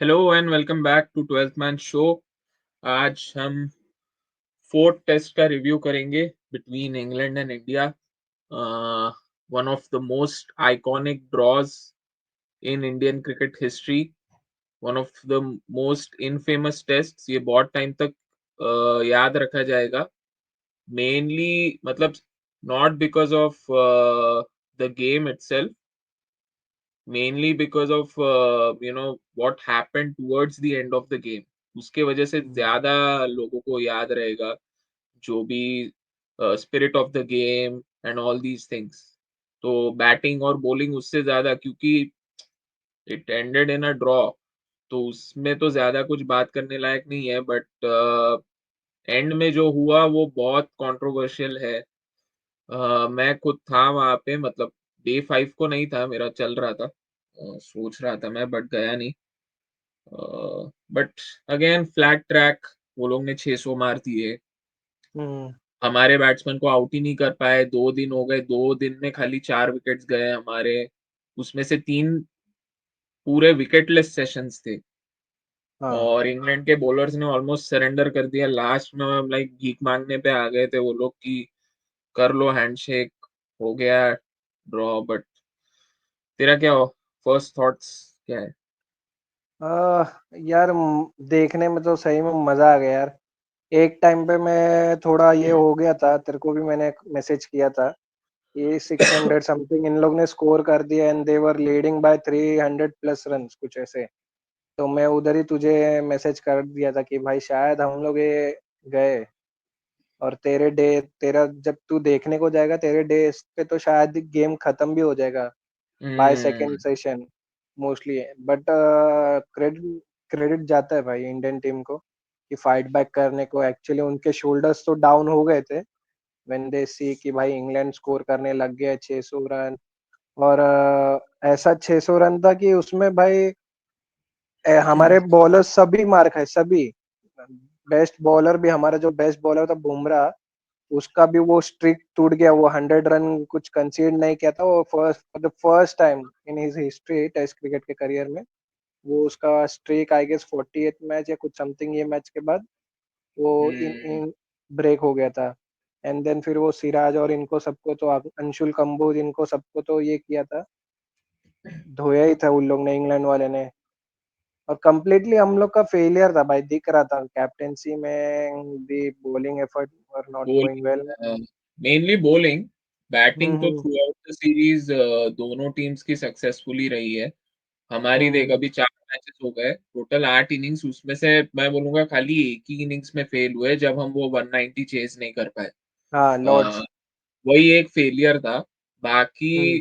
Hello and welcome back to twelfth man show. आज हम fourth test का review करेंगे between England and India. One of the most iconic draws in Indian cricket history, one of the most infamous test. ये बहुत time तक याद रखा जाएगा। मेनली मतलब not because of the game itself, mainly because of what happened towards the end of the game. उसके वजह से ज्यादा लोगों को याद रहेगा, जो भी spirit of the game and all these things. तो बैटिंग और बॉलिंग उससे ज्यादा, क्योंकि it ended in a draw, तो उसमें तो ज्यादा कुछ बात करने लायक नहीं है। बट एंड में जो हुआ वो बहुत कंट्रोवर्शियल है। मैं खुद था वहां पे, मतलब डे 5 को नहीं था, मेरा चल रहा था, सोच रहा था मैं, बट गया नहीं। बट अगेन फ्लैट ट्रैक, वो लोग ने 600 मार दिए, हम्म। हमारे बैट्समैन को आउट ही नहीं कर पाए। 2 दिन हो गए, 2 दिन में खाली 4 विकेट्स गए हमारे, उसमें से 3 पूरे विकेटलेस सेशंस थे। हाँ। और इंग्लैंड के बॉलर्स ने ऑलमोस्ट सरेंडर कर दिया लास्ट में, लाइक भीख मांगने पे आ गए थे वो लोग कि कर लो हैंडशेक, हो गया ड्रॉ। बट तेरा क्या फर्स्ट थॉट्स क्या है? यार देखने में तो सही में मजा आ गया यार। एक टाइम पे मैं थोड़ा ये हो गया था, तेरे को भी मैंने मैसेज किया था। ये 600 समथिंग इन लोग ने स्कोर कर दिया and they were leading by 300 plus run कुछ ऐसे। तो मैं उधर ही तुझे मैसेज कर दिया था कि भाई शायद हम लोग ये गए। और तेरा जब तू देखने को जाएगा तेरे डे पे तो शायद गेम खत्म भी हो जाएगा by hmm. Second session mostly. But credit credit जाता है भाई इंडियन टीम को कि फाइट बैक करने को। एक्चुअली उनके शोल्डर्स तो डाउन हो गए थे व्हेन दे सी कि भाई इंग्लैंड स्कोर करने लग गया 600 रन। और ऐसा 600 रन था कि उसमें भाई हमारे बॉलर सभी मार खाए सभी। बेस्ट बॉलर भी, हमारा जो बेस्ट बॉलर था बुमराह, उसका भी वो स्ट्रिक टूट गया। वो 100 रन कुछ कंसीड नहीं किया था वो for the first time in his history test cricket के करियर में। वो उसका स्ट्रीक आई गेस 48 मैच या कुछ समथिंग, ये मैच के बाद वो इन हम्म। इन ब्रेक हो गया था। एंड देन फिर वो सिराज और इनको सबको तो अंशुल कंबोज इनको सबको तो ये किया था, धोया ही था उन लोग ने, इंग्लैंड वाले ने। और कंप्लीटली हम लोग का फेलियर था भाई, दिख रहा था कैप्टेंसी में भी, bowling effort were not going well. Bowling, mainly bowling. Batting तो हम्म। थ्रू आउट द सीरीज दोनों टीम्स की सक्सेसफुली रही है। हमारी देख, हम्म। अभी 4 मैचेस हो गए, टोटल 8 इनिंग्स, उसमें से मैं बोलूंगा खाली एक ही इनिंग्स में फेल हुए, जब हम वो 190 चेज नहीं कर पाए। हाँ, अ, लॉर्ड्स। वही एक फेलियर था। बाकी hmm.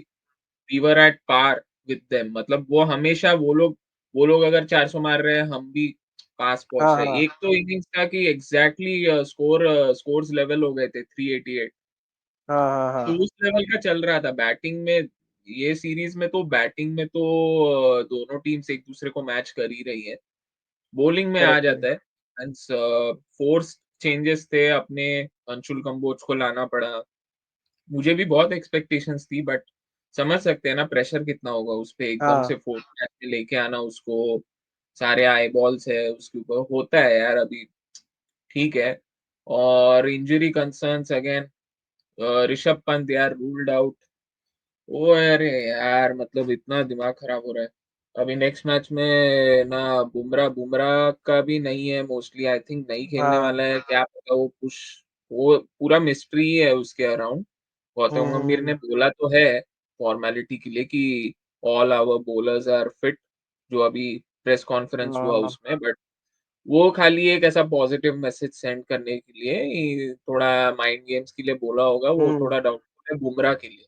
We were at par with them, मतलब वो लोग अगर 400 मार रहे हैं, हम भी पास हाँ पहुंच रहे हैं। हाँ एक तो इनिंग्स था कि एग्जैक्टली स्कोर्स लेवल हो गए थे 388, हाँ हाँ तो हाँ। उस लेवल का चल रहा था बैटिंग में। ये सीरीज में तो बैटिंग में तो दोनों टीम्स एक दूसरे को मैच कर ही रही है। बॉलिंग में आ करेक्ट है। जाता है, फोर्स चेंजेस थे अपने, अंशुल कंबोज को लाना पड़ा। मुझे भी बहुत एक्सपेक्टेशंस थी, बट समझ सकते हैं ना प्रेशर कितना होगा उस पे, एकदम से हाँ। फोर्थ मैच में लेके आना उसको। सारे आई बॉल्स है उसके ऊपर, होता है यार अभी, ठीक है। और injury concerns again, Rishabh Pant यार रूल्ड आउट। ओ अरे यार, मतलब इतना दिमाग खराब हो रहा है। अभी नेक्स्ट मैच में ना, बुमराह बुमराह का भी नहीं है मोस्टली, आई थिंक नहीं खेलने हाँ। वाला है, क्या पता वो पुश, वो पूरा मिस्ट्री है उसके अराउंड। गौतम गंभीर ने हम्म। बोला तो है फॉर्मेलिटी के लिए कि all our bowlers are fit, जो अभी प्रेस कॉन्फ्रेंस हुआ हाँ। उसमें। बट वो खाली एक ऐसा पॉजिटिव मैसेज सेंड करने के लिए, ये थोड़ा माइंड गेम्स के लिए बोला होगा, वो हम्म। थोड़ा डाउटफुल है बुमराह के लिए।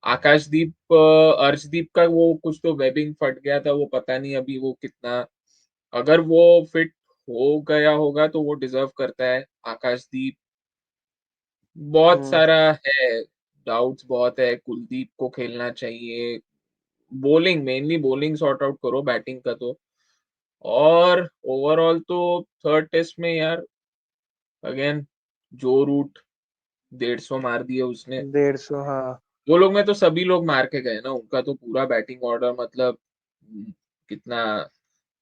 आकाशदीप, अर्शदीप का वो कुछ तो वेबिंग फट गया था, वो पता नहीं अभी वो कितना, अगर वो फिट हो गया होगा तो वो डिजर्व करता है। आकाशदीप बहुत हम्म। सारा है, डाउट्स बहुत है, कुलदीप को खेलना चाहिए। Bowling, mainly bowling sort out करो, बैटिंग का तो। और ओवरऑल तो थर्ड टेस्ट में यार, अगेन जो रूट 150 मार दिए उसने। 150, हाँ। वो लोग में तो सभी लोग मार के गए ना, उनका तो पूरा बैटिंग ऑर्डर, मतलब कितना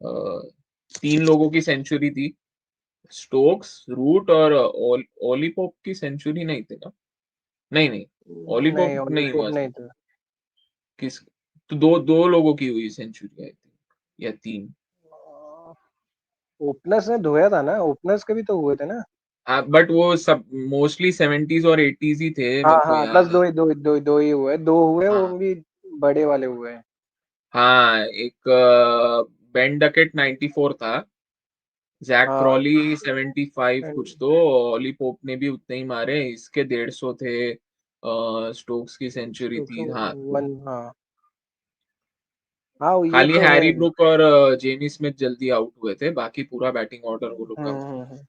तीन लोगों की सेंचुरी थी, स्टोक्स, रूट और ओली पोप की सेंचुरी नहीं थी ना? नहीं नहीं, ओली नहीं, पोप ओनली नहीं पोप हुआ नहीं था। था। किस, तो दो दो लोगों की हुई सेंचुरी आई थिंक, या तीन। ओपनर्स ने धोया था ना, ओपनर्स के भी तो हुए थे ना। बट वो सब मोस्टली सेवेंटीज और एटीज ही थे, हाँ मेरे को हाँ, बस याद है। दो ही हुए, दो हुए, वो हाँ भी बड़े वाले हुए हैं। हाँ, एक बेन डकेट 94 था, जैक हाँ, क्रॉली 75 कुछ, and तो ऑली पोप ने भी उतने ही मारे, इसके 150 थे, स्टोक्स की सेंचुरी थी, हाँ। वन, हाँ हाँ, ये खाली तो है। हैरी ब्रुक और जेमी स्मिथ जल्दी आउट हुए थे, बाकी पूरा बैटिंग ऑर्डर वो लोग का हम्म।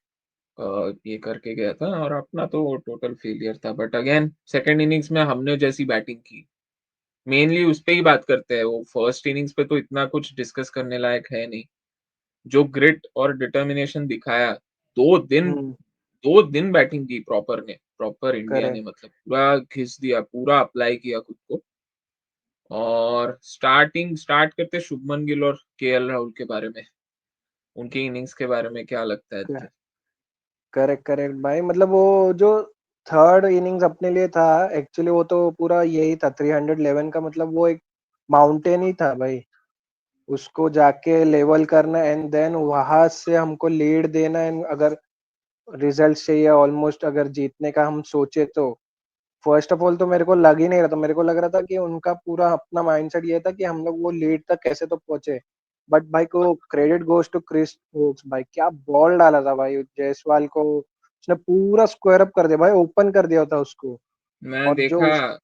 ये करके गया था, और अपना तो टोटल फेलियर था। बट अगेन सेकंड इनिंग्स में हमने जैसी बैटिंग की, मेनली उस पे ही बात करते हैं, वो फर्स्ट इनिंग्स पे तो इतना कुछ डिस्कस करने लायक है नहीं। जो ग्रिट और डिटर्मिनेशन दिखाया, 2 दिन, हम्म। 2 दिन बैटिंग की प्रॉपर ने, प्रॉपर इंडिया ने, करेक्ट। मतलब पूरा खींच दिया, पूरा अप्लाई किया खुद को। और स्टार्ट करते शुभमन गिल और केएल राहुल के बारे में, उनकी इनिंग्स के बारे में क्या लगता है तुझे? करेक्ट करेक्ट भाई, मतलब वो जो थर्ड इनिंग्स अपने लिए था, एक्चुअली वो तो पूरा यही था 311 का, मतलब वो एक माउंटेन ही था भाई। उसको जाके लेवल करना एंड देन वहां से हमको लीड देना, एंड अगर रिजल्ट चाहिए ऑलमोस्ट, अगर जीतने का हम सोचे तो फर्स्ट ऑफ ऑल तो मेरे को लग ही नहीं रहा था, मेरे को लग रहा था कि उनका पूरा अपना माइंडसेट ये था कि हम लोग वो लीड तक कैसे तो पहुंचे। बट भाई को credit goes to Chris Woakes, भाई क्या बॉल डाला था भाई जायसवाल को, उसने पूरा स्क्वायर अप कर दिया भाई, ओपन कर दिया था उसको। मैं और जो देखा उस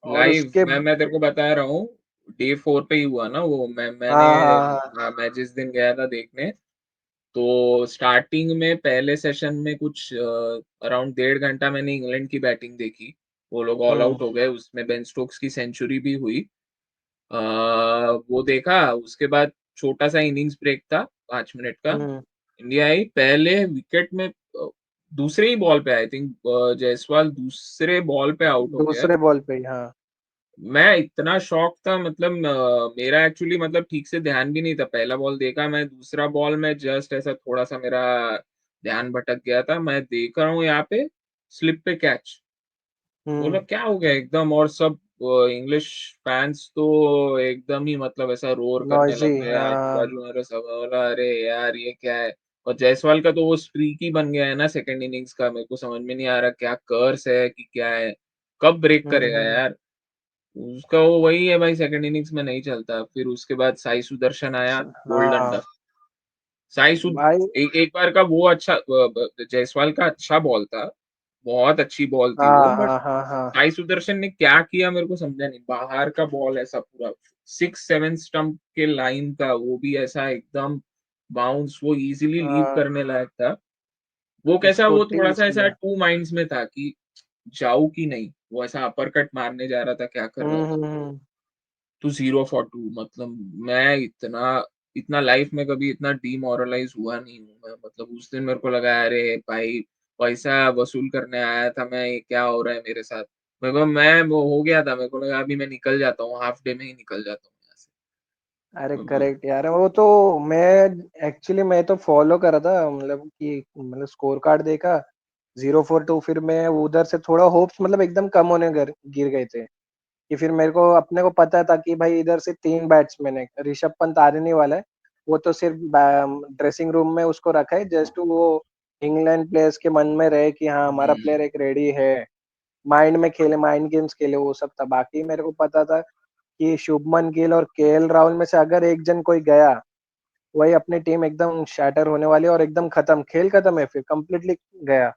और लाइव, उसके मैं तेरे को बता रहा हूँ, डे 4 पे ही हुआ ना वो, मैंने, हाँ हाँ हाँ। हाँ, मैं जिस दिन गया था देखने, तो स्टार्टिंग में पहले सेशन में कुछ अराउंड 1.5 घंटा मैंने इंग्लैंड की बैटिंग देखी। वो लोग ऑल हम्म आउट हो गए, उसमें बेन स्टोक्स की सेंचुरी भी हुई। अ, वो देखा, उसके बाद छोटा सा इनिंग्स ब्रेक था, 5 मिनट का। हम्म। इंडिया आई पहले विकेट में, दूसरे ही बॉल पे आई थिंक, जायसवाल दूसरे बॉल पे आउट हो गया। दूसरे बॉल पे ही, हाँ। मैं इतना शॉक था, मतलब मेरा एक्चुअली मतलब ठीक से ध्यान भी नहीं था, पहला बॉल देखा मैं, दूसरा बॉल में जस्ट ऐसा थोड़ा सा मेरा ध्यान भटक गया था, मैं देख रहा हूँ यहाँ पे स्लिप पे कैच। बोला हम्म। क्या हो गया एकदम, और सब इंग्लिश फैंस तो एकदम ही मतलब ऐसा रोर करने नॉइजी, लग गए आजू हाँ। बाजू मेरे, सब बोला अरे यार ये क्या है। और जायसवाल का तो वो स्ट्रीक ही बन गया है ना सेकंड इनिंग्स का, मेरे को समझ में नहीं आ रहा क्या कर्स है कि क्या है, कब ब्रेक करेगा हम्म। यार। उसका वो वही है भाई, सेकंड इनिंग्स में नहीं चलता। फिर उसके बाद साई सुदर्शन आया, गोल्डन हाँ डक। साई सुद भाई। एक बार का वो अच्छा, जायसवाल का अच्छा बॉल था, बहुत अच्छी बॉल थी वो, हाँ बट हाँ हाँ हाँ साई सुदर्शन ने क्या किया मेरे को समझा नहीं, बाहर का बॉल ऐसा पूरा 6-7 स्टंप के लाइन का, वो भी ऐसा एकदम बाउंस, वो इजीली लीव हाँ। करने लायक था। वो कैसा, उसको वो थोड़ा टीज सा ऐसा किया। टू माइंड्स में था कि जाऊं कि नहीं, वो ऐसा अपर कट मारने जा रहा था, क्या कर रहा था। हम्म। तो 0 for 2, मतलब मैं इतना इतना लाइफ में कभी इतना डीमोरलाइज हुआ नहीं हूँ मैं, मतलब उस दिन मेरे को लगा अरे भाई, पैसा वसूल करने आया था मैं, ये क्या हो रहा है मेरे साथ। मेरे को, मैं वो हो गया था, मेरे को लगा अभी मैं निकल जाता हूँ, हाफ डे में ही निकल जाता हूँ यहाँ अरे से। करेक्ट यार, वो तो मैं एक्चुअली मैं तो फॉलो कर रहा था, मतलब कि मतलब स्कोर कार्ड देखा 0-4, फिर मैं उधर से थोड़ा होप्स मतलब एकदम कम होने गिर गए थे, कि फिर मेरे को अपने को पता था कि भाई इधर से तीन बैट्समैन है, ऋषभ पंत आने नहीं वाला है, वो तो सिर्फ ड्रेसिंग रूम में उसको रखा है जस्ट वो इंग्लैंड प्लेयर्स के मन में रहे कि हाँ हमारा हम्म, प्लेयर एक रेडी है, माइंड में खेले, माइंड गेम्स खेले, वो सब था। बाकी मेरे को पता था कि शुभमन गिल और केएल राहुल में से अगर एक जन कोई गया, वही अपनी टीम एकदम शैटर होने वाली है, और एकदम खत्म, खेल खत्म है, फिर कंप्लीटली गया।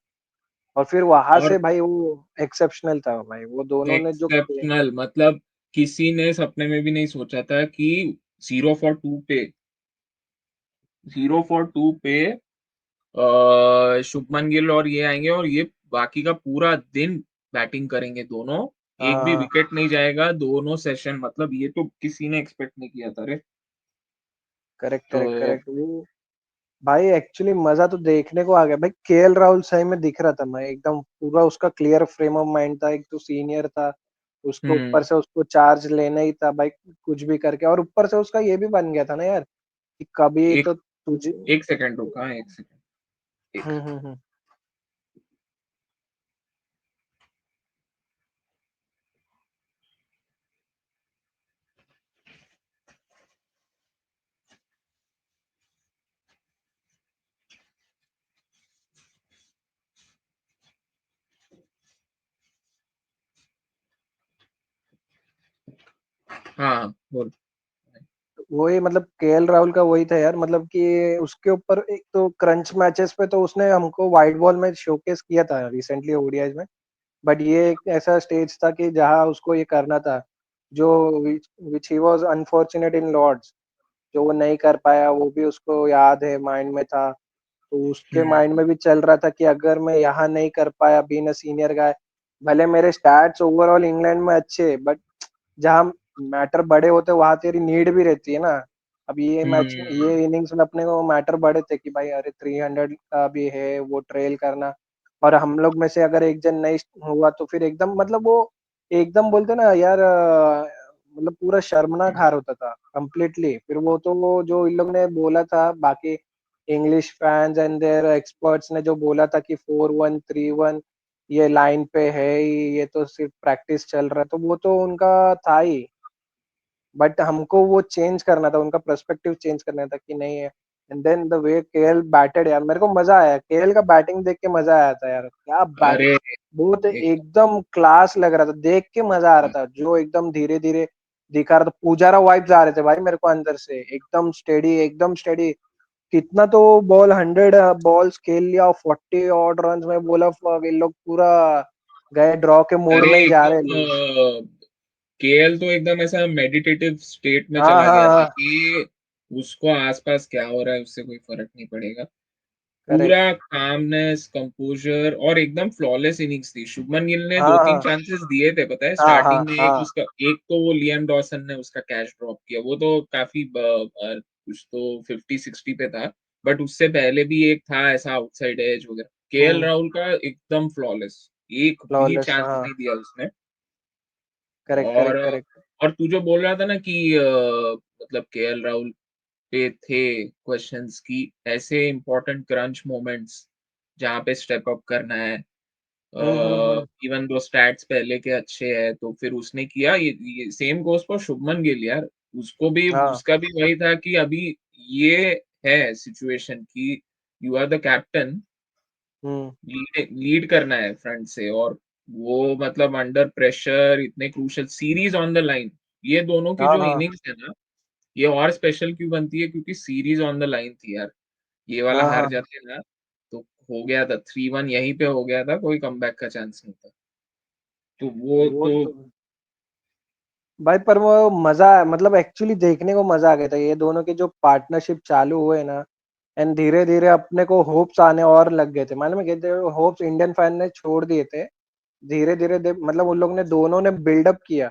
और फिर वहां और से भाई वो एक्सेप्शनल था भाई, वो दोनों ने जो एक्सेप्शनल, मतलब किसी ने सपने में भी नहीं सोचा था कि 0 for 2 पे, 0 for 2 पे शुभमन गिल और ये आएंगे, और ये बाकी का पूरा दिन बैटिंग करेंगे दोनों, एक भी हाँ। विकेट नहीं जाएगा दोनों सेशन, मतलब ये तो किसी ने एक्सपेक्ट नहीं किया था रे। करेक्ट तो करेक्ट करेक्ट, वो भाई एक्चुअली मजा तो देखने को आ गया भाई, केएल राहुल सही में दिख रहा था, मैं एकदम पूरा उसका क्लियर फ्रेम ऑफ माइंड था, एक तो सीनियर था, उसको हम्म, ऊपर से उसको चार्ज लेना ही था भाई, कुछ भी करके। और ऊपर से उसका ये भी बन गया था ना यार, कि कभी एक तो तुझे। एक सेकंड रुका, एक सेकंड, एक। हम्म। हाँ बोल। वही मतलब केएल राहुल का वही था यार, मतलब कि उसके ऊपर एक तो क्रंच मैचेस पे तो उसने हमको वाइट बॉल में शोकेस किया था रिसेंटली ओडीआई में। बट ये एक ऐसा स्टेज था कि जहां उसको ये करना था, जो which he was unfortunate in Lord's, जो वो नहीं कर पाया, वो भी उसको याद है, माइंड में था। तो उसके माइंड हम्म में भी चल रहा था कि अगर मैं यहाँ नहीं कर पाया बीइंग अ सीनियर गाय, भले मेरे स्टैट्स ओवरऑल इंग्लैंड में अच्छे, बट जहाँ मैटर बड़े होते वहां तेरी नीड भी रहती है ना। अब ये मैच में, हम्म। ये इनिंग्स में अपने को मैटर बड़े थे कि भाई अरे 300 का भी है वो ट्रेल करना, और हम लोग में से अगर एक जन नहीं हुआ तो फिर एकदम मतलब वो एकदम बोलते ना यार, मतलब पूरा शर्मनाक हार होता था कंप्लीटली। फिर वो तो वो जो इन लोग ने बोला था बाकी English fans and their experts ने जो बोला था कि 4-1 3-1 ये लाइन पे है ही, ये तो सिर्फ प्रैक्टिस चल रहा है, तो वो तो उनका था ही। बट हमको वो चेंज करना था, उनका पर्सपेक्टिव चेंज करना था कि नहीं है। And then the way KL batted यार, मेरे को मजा आया, केएल का बैटिंग देख के मजा आया था यार, क्या बैटिंग। अरे बहुत एक, एकदम क्लास लग रहा था, देख के मजा आ रहा था, जो एकदम धीरे धीरे दिखा रहा था, पुजारा वाइब्स आ रहे थे भाई मेरे को अंदर से, एकदम स्टेडी एकदम स्टेडी। कितना तो बॉल 100 बॉल्स खेल लिया और 40 ऑड रन में बोला, ये लोग पूरा गए ड्रॉ के मोड अरे में ही जा रहे हैं लोग। एकदम केएल तो एकदम ऐसा मेडिटेटिव स्टेट में हाँ चला हाँ गया था हाँ। कि उसको आसपास क्या हो रहा है उससे कोई फर्क नहीं पड़ेगा। करेक्ट। पूरा कामनेस, कंपोजर और एकदम फ्लॉलेस इनिंग्स थी। शुभमन गिल ने दो हाँ तीन हाँ चांसेस दिए थे पता है हाँ हाँ स्टार्टिंग में। एक हाँ। उसका, एक तो वो लियाम डॉसन ने उसका कैच ड्रॉप किया, वो तो काफी कुछ तो 50-60 पे था। बट उससे पहले भी एक था ऐसा आउटसाइड एज वगैरह। केएल हम्म। राहुल का एकदम फ्लॉलेस, एक भी फ्लॉलेस चांस हाँ। नहीं दिया उसने। करेक्ट और करेक्ट करेक्ट। और तू जो बोल रहा था ना कि मतलब केएल राहुल पे थे क्वेश्चंस की ऐसे इंपॉर्टेंट क्रंच मोमेंट्स जहाँ पे स्टेप अप करना है, हम्म। इवन दो स्टैट्स पहले के अच्छे हैं तो फिर उसने किया। ये same goes for Shubman Gill यार। उसको भी, हाँ। उसका भी वही था कि अभी ये है सिचुएशन कि you are the captain, hmm. Lead करना है फ्रंट से। और वो मतलब अंडर प्रेशर इतने crucial, series on the line, ये दोनों की हाँ जो हाँ इनिंग्स है ना, ये और स्पेशल क्यों बनती है क्योंकि सीरीज ऑन द लाइन थी यार। ये वाला हाँ हार हाँ। जाते ना तो हो गया था 3-1, यहीं पे हो गया था, कोई कमबैक का चांस नहीं था। तो वो वो तो तो भाई, पर वो मजा मतलब एक्चुअली देखने को मजा आ गया था, ये दोनों की जो पार्टनरशिप चालू हुए ना। एंड धीरे धीरे अपने को होप्स आने और लग गए थे, मालूम है कहते, होप्स इंडियन फैन ने छोड़ दिए थे। धीरे धीरे मतलब उन लोग ने दोनों ने बिल्डअप किया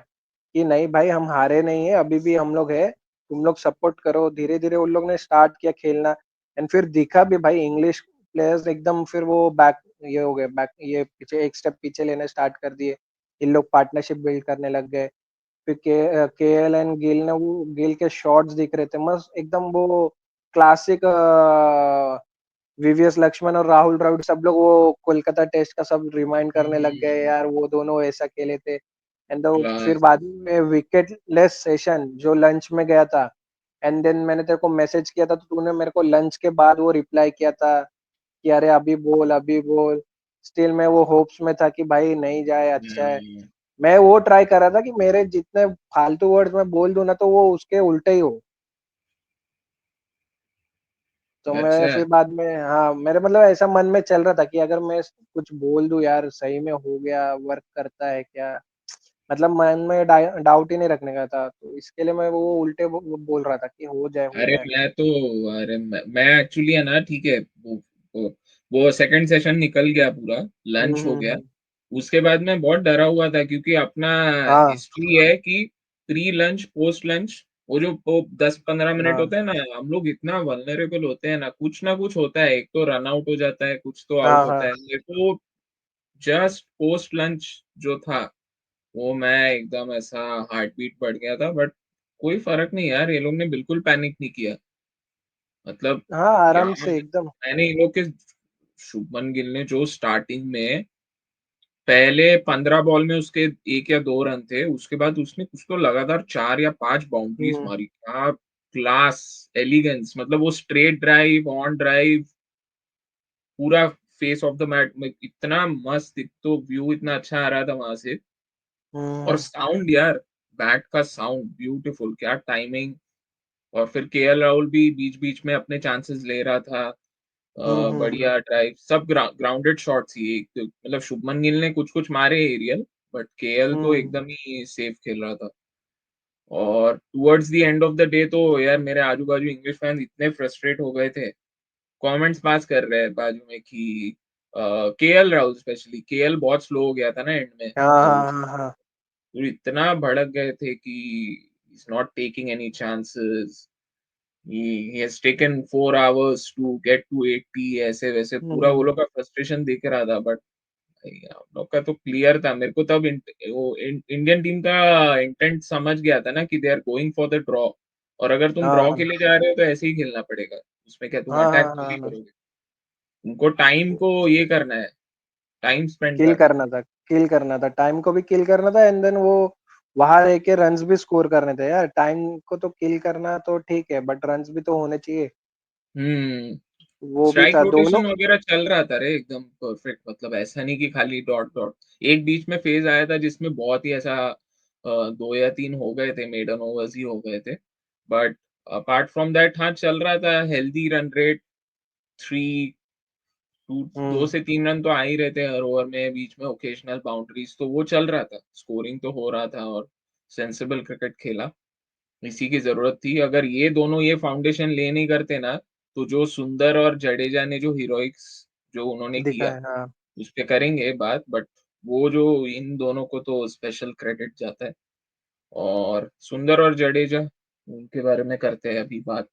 कि नहीं भाई हम हारे नहीं है, अभी भी हम लोग है, तुम लोग सपोर्ट करो। धीरे धीरे उन लोग ने स्टार्ट किया खेलना। एंड फिर दिखा भी भाई, इंग्लिश प्लेयर्स एकदम फिर वो बैक, ये हो गए बैक, ये पीछे एक स्टेप पीछे लेने स्टार्ट कर दिए। इन लोग पार्टनरशिप बिल्ड करने लग गए। फिर केएल एंड गिल ने, वो गिल के शॉट्स दिख रहे थे मस्त एकदम, वो क्लासिक वीवीएस लक्ष्मण और राहुल द्रविड़ सब लोग वो कोलकाता टेस्ट का सब रिमाइंड करने लग गए यार, वो दोनों ऐसा खेले थे। एंड फिर क्लास। बाद में विकेट लेस सेशन जो लंच में गया था। एंड देन मैंने तेरे को मैसेज किया था तो तूने मेरे को लंच के बाद वो रिप्लाई किया था कि अरे अभी बोल अभी बोल। स्टिल मैं वो होप्स में था कि भाई नहीं जाए अच्छा है। मैं वो ट्राई कर रहा था कि मेरे जितने फालतू वर्ड्स मैं बोल दूं ना तो वो उसके उल्टे ही हो। तो मैं अच्छा। फिर बाद में, हाँ मेरे मतलब ऐसा मन में चल रहा था कि अगर मैं कुछ बोल दूं यार, सही में हो गया, वर्क करता है क्या, मतलब मन में डाउट ही नहीं रखने का था, तो इसके लिए मैं वो उल्टे बोल रहा था कि हो अरे जाए। मैं तो, अरे मैं एक्चुअली है ना, ठीक है वो वो सेकंड सेशन निकल गया पूरा, लंच हो गया। हम्म। उसके बाद मैं बहुत डरा हुआ था क्योंकि अपना हाँ हिस्ट्री है कि प्री लंच पोस्ट लंच, वो जो वो 10-15 मिनट हाँ होता है ना, हम लोग इतना वल्नरेबल होते हैं ना कुछ होता है, एक तो रन आउट हो जाता है, कुछ तो आउट हाँ होता हाँ। है। मेरे को जस्ट पोस्ट लंच जो था, वो मैं एकदम ऐसा हार्ट बीट बढ़ गया था। बट कोई फर्क नहीं यार, ये लोग ने बिल्कुल पैनिक नहीं किया। मतलब हाँ क्या आराम से एकदम। मैंने इन लोग के शुभमन गिल ने जो स्टार्टिंग में पहले 15 बॉल में उसके 1 या 2 रन थे, उसके बाद उसने कुछ तो लगातार 4 या 5 बाउंड्रीज हम्म मारी। क्या क्लास, एलिगेंस, मतलब वो स्ट्रेट ड्राइव, ऑन ड्राइव, पूरा फेस ऑफ द मैट में इतना मस्त, एक तो व्यू इतना अच्छा आ रहा था वहां से। और हम्म साउंड यार, बैट का साउंड ब्यूटीफुल, क्या टाइमिंग। और फिर केएल राहुल भी बीच बीच में अपने चांसेस ले रहा था। हम्म। बढ़िया ड्राइव, सब ग्राउंडेड शॉट्स ही, एक मतलब शुभमन गिल ने कुछ कुछ मारे एरियल, बट केएल तो हम्म। एकदम ही सेफ खेल रहा था। और towards the end of the day तो यार मेरे आजू बाजू इंग्लिश फैंस इतने फ्रस्ट्रेट हो गए थे, कमेंट्स पास कर रहे हैं बाजू में कि केएल राहुल, स्पेशली केएल बहुत स्लो हो गया था ना एंड में, हाँ जब हाँ वो हाँ हाँ। तो इतना भड़क गए थे कि is not taking any chances, he has taken 4 hours to get to 80, ऐसे वैसे पूरा वो हम्म। लोग का फ्रस्ट्रेशन दिख रहा था। बट हम लोग का तो क्लियर था, मेरे को तब वो इंडियन टीम का इंटेंट समझ गया था ना कि they are going for the draw. और अगर तुम ड्रॉ के हाँ लिए जा रहे हो तो ऐसे ही खेलना पड़ेगा, उसमें क्या तुम हाँ अटैक हाँ थोड़ी हाँ हाँ। करोगे। उनको टाइम को ये करना है, टाइम स्पेंड किल करना है। करना था, किल करना था, टाइम को भी किल करना था, एंड देन वो वहां रह के रन्स भी स्कोर करने थे यार। टाइम को तो किल करना तो ठीक है, बट रन्स भी तो होने चाहिए। वो भी स्ट्राइक था दोनों। रोटेशन वगैरह चल रहा था रे एकदम परफेक्ट, मतलब ऐसा नहीं कि खाली डॉट डॉट। एक बीच में फेज आया था जिसमें बहुत ही ऐसा 2 या 3 हो गए थे, मेडन ओवर्स ही हो गए थे। बट अपार्ट फ्रॉम दैट हाँ चल रहा था, हेल्दी रन रेट, 2 से 3 रन तो आ ही रहते हैं हर ओवर में, बीच में ओकेजनल बाउंड्रीज, तो वो चल रहा था, स्कोरिंग तो हो रहा था और सेंसिबल क्रिकेट खेला। इसी की जरूरत थी, अगर ये दोनों ये फाउंडेशन ले नहीं करते ना, तो जो सुंदर और जडेजा ने जो हीरोइक्स जो उन्होंने दिखा किया, है हाँ। उस पे करेंगे बात। बट वो जो इन दोनों को तो स्पेशल क्रेडिट जाता है। और सुंदर और जडेजा, उनके बारे में करते हैं अभी बात,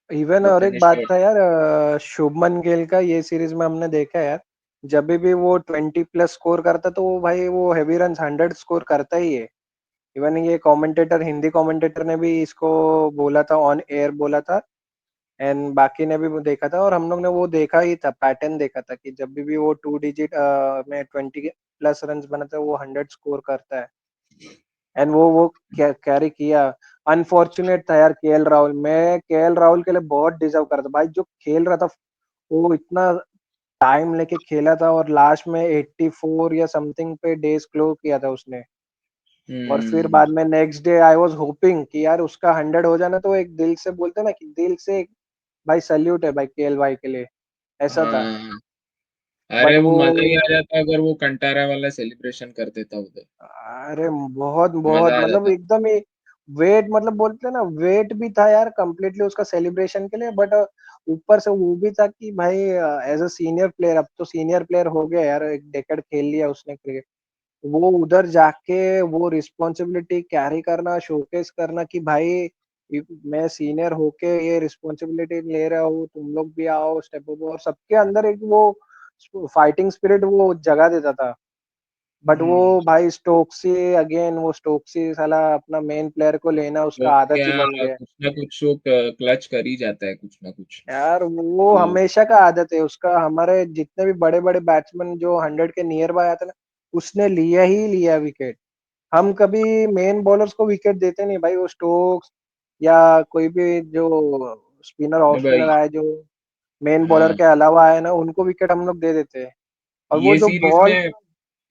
इवन द और एक बात फिनिशर। था यार, शुभमन गिल का ये सीरीज में हमने देखा है यार, जब भी वो 20+ स्कोर करता तो वो भाई वो हैवी रन 100 स्कोर करता ही है। इवन ये कमेंटेटर, हिंदी कमेंटेटर ने भी इसको बोला था, ऑन एयर बोला था, एंड बाकी ने भी वो देखा था, और हम लोग ने वो देखा ही था, पैटर्न देखा था कि जब भी वो 2 डिजिट में 20+ रन बनाता है वो 100 स्कोर करता है। एंड वो कैरी किया। अनफॉर्चुनेट था यार केएल राहुल, मैं केएल राहुल के लिए बहुत डिजर्व करता भाई, जो खेल रहा था वो इतना टाइम लेके खेला था, और लास्ट में 84 या समथिंग पे डेज क्लोज किया था उसने। और फिर हम्म। बाद में next day I was hopping कि यार उसका 100 हो जाना, तो एक दिल से बोलते ना कि दिल से भाई सल्यूट है भाई केएल भाई के लिए, ऐसा था। हाँ, अरे बट वो वो, मजा ही आ जाता अगर वो कंटारा वाला सेलिब्रेशन कर देता उधर, अरे बहुत बहुत मजा आ मतलब जाता। एकदम ही वेट, मतलब बोलते हैं ना वेट भी था यार कंप्लीटली उसका सेलिब्रेशन के लिए, बट ऊपर से वो भी था कि भाई एज अ सीनियर प्लेयर, अब तो सीनियर प्लेयर हो गया यार, एक डेकेड खेल लिया उसने क्रिकेट, वो उधर जाके वो रिस्पॉन्सिबिलिटी कैरी करना, शोकेस करना कि भाई मैं सीनियर होके ये रिस्पॉन्सिबिलिटी ले रहा हूँ, तुम लोग भी आओ स्टेप अप, और सबके अंदर एक वो फाइटिंग स्पिरिट वो जगा देता था। बट वो हम्म। भाई स्टोक्सी, अगेन वो स्टोक्सी साला अपना मेन प्लेयर को लेना तो उसका आदत ही क्या, बन गया है। कुछ ना कुछ वो क्लच कर ही जाता है, कुछ ना कुछ। यार वो तो हमेशा का आदत है उसका, हमारे जितने भी बड़े बड़े बैट्समैन जो 100 के नियर बाय आते ना, उसने लिया ही लिया विकेट। हम कभी मेन बॉलर्स को विकेट देते नहीं भाई, वो स्टोक्स या कोई भी जो स्पिनर ऑफ नहीं स्पिनर भाई। आए जो मेन बॉलर हाँ, के अलावा आए ना, उनको विकेट हम लोग दे देते हैं। और वो ये जो सीरीज बॉल, में,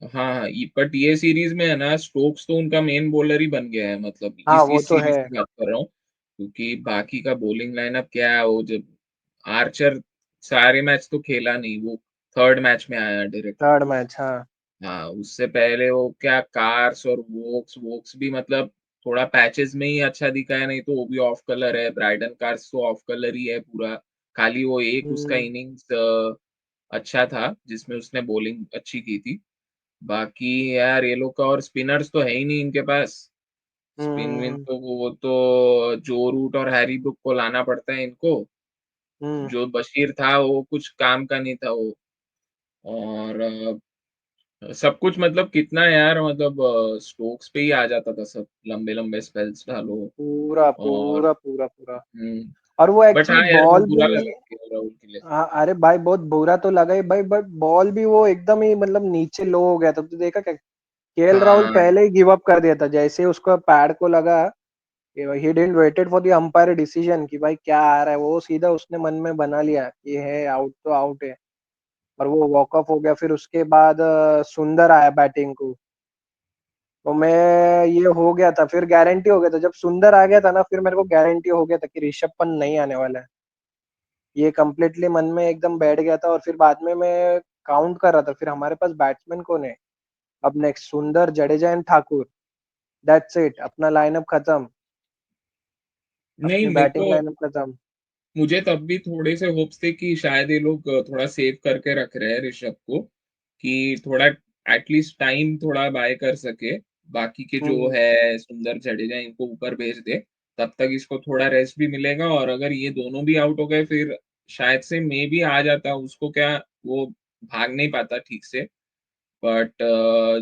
हाँ बट ये सीरीज में है ना, स्टोक्स तो उनका मेन बॉलर ही बन गया है, मतलब हाँ वो इस तो है। सीरीज की बात कर रहा हूँ। क्योंकि बाकी का बॉलिंग लाइनअप क्या है, वो जब आर्चर सारे मैच तो खेला नहीं, वो थर्ड मैच में आया डायरेक्टली। थर्ड मैच हाँ। हाँ, उससे पहले वो क्या कार्स और वोक्स वोक्स भी मतलब थोड़ा पैचेस में ही अच्छा दिखा है, नहीं तो वो भी ऑफ कलर है। ब्राइडन कार्स तो ऑफ कलर ही है पूरा, खाली वो एक उसका हम्म इनिंग्स अच्छा था जिसमें उसने बॉलिंग अच्छी की थी। बाकी यार ये लोग का और स्पिनर्स तो है ही नहीं इनके पास। स्पिन विन हम्म तो वो तो जो रूट और हैरी ब्रुक को लाना पड़ता है इनको। हम्म। जो बशीर था वो कुछ काम का नहीं था वो। और सब कुछ मतलब कितना यार, मतलब स्ट्रोक्स पे ही आ जाता था सब, लंबे लंबे स्पेल्स डालो। पूरा और पूरा पूरा पूरा। और वो बट एक्चुअली हाँ यार, वो बॉल बुरा भी, लगा राहुल के लिए। हाँ अरे भाई बहुत बुरा तो लगा ही भाई, बट बॉल भी वो एकदम ही मतलब नीचे लो हो गया था, तो देखा क्या, केएल राहुल हाँ पहले ही गिव अप कर दिया था जैसे ही उसको पैड को लगा। He didn't waited for the umpire decision कि भाई क्या आ रहा है, वो सीधा उसने मन में बना लिया कि है आउट तो आउट है, और वो वॉक ऑफ हो गया। फिर उसके बाद सुंदर आया बैटिंग को, तो मैं, ये हो गया था, फिर गारंटी हो गया था जब सुंदर आ गया था ना, फिर मेरे को गारंटी हो गया था कि ऋषभ पंत नहीं आने वाला है। ये कंप्लीटली मन में एकदम बैठ गया था। और फिर बाद में मैं काउंट कर रहा था, फिर हमारे पास बैट्समैन कौन है अब नेक्स्ट, सुंदर, Jadeja and Thakur, that's it, अपना लाइनअप खत्म, नहीं, अपनी मेरे बैटिंग को, लाइनअप खत्म। मुझे तब भी थोड़े से होप्स थे कि शायद ये लोग थोड़ा सेव करके रख रहे हैं ऋषभ को, कि थोड़ा एटलीस्ट टाइम थोड़ा बाय कर सके, बाकी के जो हम्म, है सुंदर जडेजा इनको ऊपर भेज दे, तब तक इसको थोड़ा रेस्ट भी मिलेगा। और अगर ये दोनों भी आउट हो गए फिर शायद से मे भी आ जाता, उसको क्या, वो भाग नहीं पाता ठीक से। बट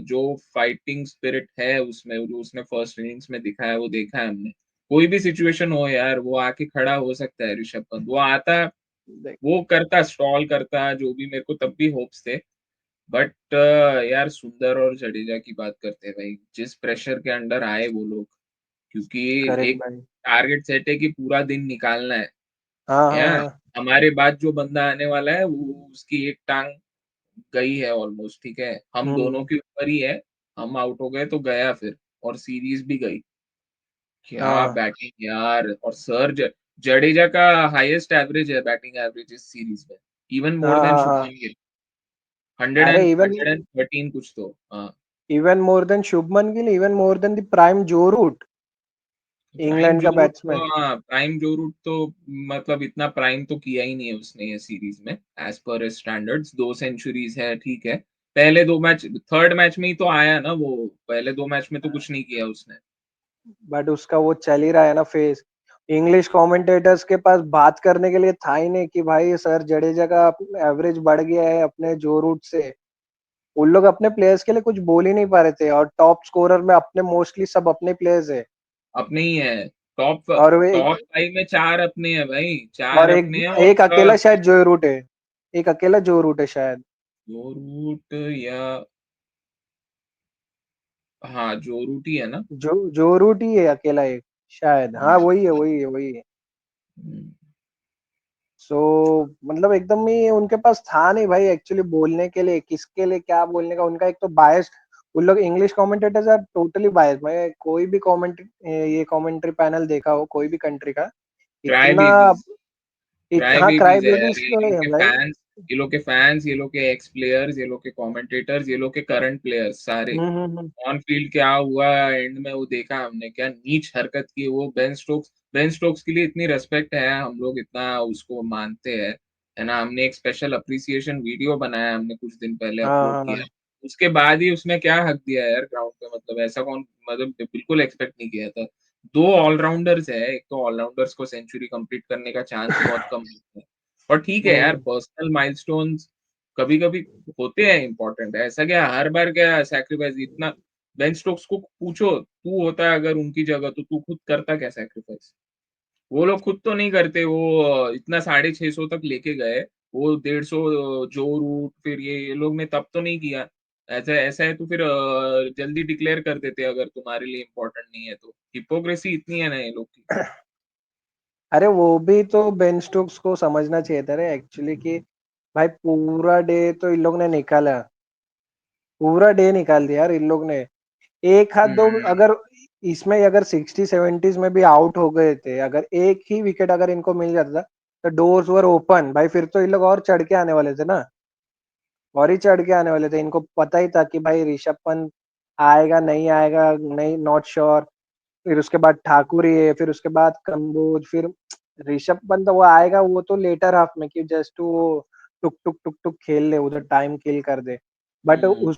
जो फाइटिंग स्पिरिट है उसमें, जो उसने फर्स्ट इनिंग्स में दिखाया, वो देखा है हमने। कोई भी सिचुएशन हो यार, वो आके खड़ा हो सकता है ऋषभ पंत, वो आता, देख, वो करता, स्टॉल करता, जो भी, मेरे को तब भी होप्स थे। बट यार, सुंदर और जडेजा की बात करते हैं भाई, जिस प्रेशर के अंडर आए वो लोग, क्योंकि करेक्ट एक भाई। टारगेट सेट है कि पूरा दिन निकालना है। हाँ हाँ या हाँ हमारे बाद जो बंदा आने वाला है, वो उसकी एक टांग गई है ऑलमोस्ट, ठीक है, हम दोनों हम्म, के ऊपर ही है। हम आउट हो गए तो गया फिर, और सीरीज भी गई। क्या हाँ बैटिंग यार, और सर जडेजा का हाईएस्ट एवरेज है, बैटिंग एवरेज इस सीरीज में, इवन मोर हाँ देन हाँ हाँ। शुभमन गिल। हंड्रेड अरे एंड इवन, 113 कुछ तो, हाँ। Even more than Shubman Gill, even more than the prime जो रूट, प्राइम इंग्लैंड जो का रूट तो, बैट्समैन। हाँ, प्राइम जो रूट तो, मतलब इतना प्राइम तो किया ही नहीं है उसने ये सीरीज में, एज पर स्टैंडर्ड्स। 2 सेंचुरीज है, ठीक है। पहले 2 मैच, थर्ड मैच में ही तो आया ना वो, पहले 2 मैच में तो कुछ नहीं किया उसने। बट उसका वो चल ही रहा है ना फेस, इंग्लिश कमेंटेटर्स के पास बात करने के लिए था ही नहीं कि भाई सर जडेजा का एवरेज बढ़ गया है अपने जो रूट से। उन लोग अपने प्लेयर्स के लिए कुछ बोल ही नहीं पा रहे थे, और टॉप स्कोरर में अपने मोस्टली सब अपने प्लेयर्स है। अपने ही है। टॉप और वे टॉप 5 में 4 अपने हैं भाई, और 4 एक अपने हैं, और एक पूरा अकेला शायद जो रूट है, एक अकेला जो रूट है शायद। जो रूट, या हाँ, जो रूट ही है ना। जो रूट ही है अकेला एक, शायद, हाँ हम्म, वही है वही है वही है। हम्म। सो मतलब एकदम ही उनके पास था नहीं भाई एक्चुअली बोलने के लिए, किसके लिए क्या बोलने का, उनका एक तो बायस, उन लोग इंग्लिश कमेंटेटर्स आर टोटली बायस। मैं कोई भी कमेंट, ये कमेंट्री पैनल देखा हो कोई भी कंट्री का, क्राई इतना बेबीज, क्राई हाँ क्राई बेबीज है यार, बेबीज ये तो लोग है के भाई। फैंस, ये लोग के फैंस, ये लोग के एक्स प्लेयर्स, ये लोग के कमेंटेटर्स, ये लोग के करंट प्लेयर्स सारे। हम्म। ऑन फील्ड क्या हुआ एंड में, वो देखा हमने, क्या नीच हरकत की वो बेन स्टोक्स के लिए इतनी रेस्पेक्ट है, हम लोग इतना उसको मानते हैं, है ना। हमने एक स्पेशल अप्रिसिएशन वीडियो बनाया, हमने कुछ दिन पहले हाँ अपलोड किया। हाँ उसके बाद ही उसने क्या हक दिया यार ग्राउंड पे, मतलब ऐसा कौन, मतलब बिल्कुल एक्सपेक्ट नहीं किया था। 2 ऑलराउंडर्स है, एक तो ऑलराउंडर्स को सेंचुरी कंप्लीट करने का चांस बहुत कम मिलता है। और ठीक है यार, हम्म। पर्सनल माइलस्टोन्स कभी कभी होते हैं इंपॉर्टेंट, ऐसा क्या हर बार क्या सैक्रिफाइस इतना। बेन स्टोक्स को पूछो, तू होता है अगर उनकी जगह, तो तू खुद करता क्या सैक्रिफाइस? वो लोग खुद तो नहीं करते, वो इतना 650 तक लेके गए, वो 150 जो रूट, फिर ये लोग ने तब तो नहीं किया। ऐसा ऐसा है तो फिर जल्दी डिक्लेयर कर देते अगर तुम्हारे लिए इम्पोर्टेंट नहीं है तो। हिपोक्रेसी इतनी है ना ये लोग की। अरे वो भी तो बेन स्टोक्स को समझना चाहिए था रे एक्चुअली कि भाई पूरा डे तो इन लोग ने निकाला, पूरा डे निकाल दिया यार इन लोग ने। एक हाथ दो हम्म, अगर इसमें अगर 60 70s में भी आउट हो गए थे, अगर एक ही विकेट अगर इनको मिल जाता था, तो डोर्स वर ओपन भाई, फिर तो इन लोग और चढ़ के आने वाले थे ना, और ही चढ़ के आने वाले थे। इनको पता ही था कि भाई ऋषभ पंत आएगा नहीं आएगा, नहीं नॉट श्योर। फिर उसके बाद ठाकुर ही है, फिर उसके बाद कंबोज, फिर ऋषभ पंत वो आएगा वो तो लेटर हाफ में कि जस्ट वो टुक टुक टुक टुक खेल ले उधर, टाइम किल कर दे। बट हम्म।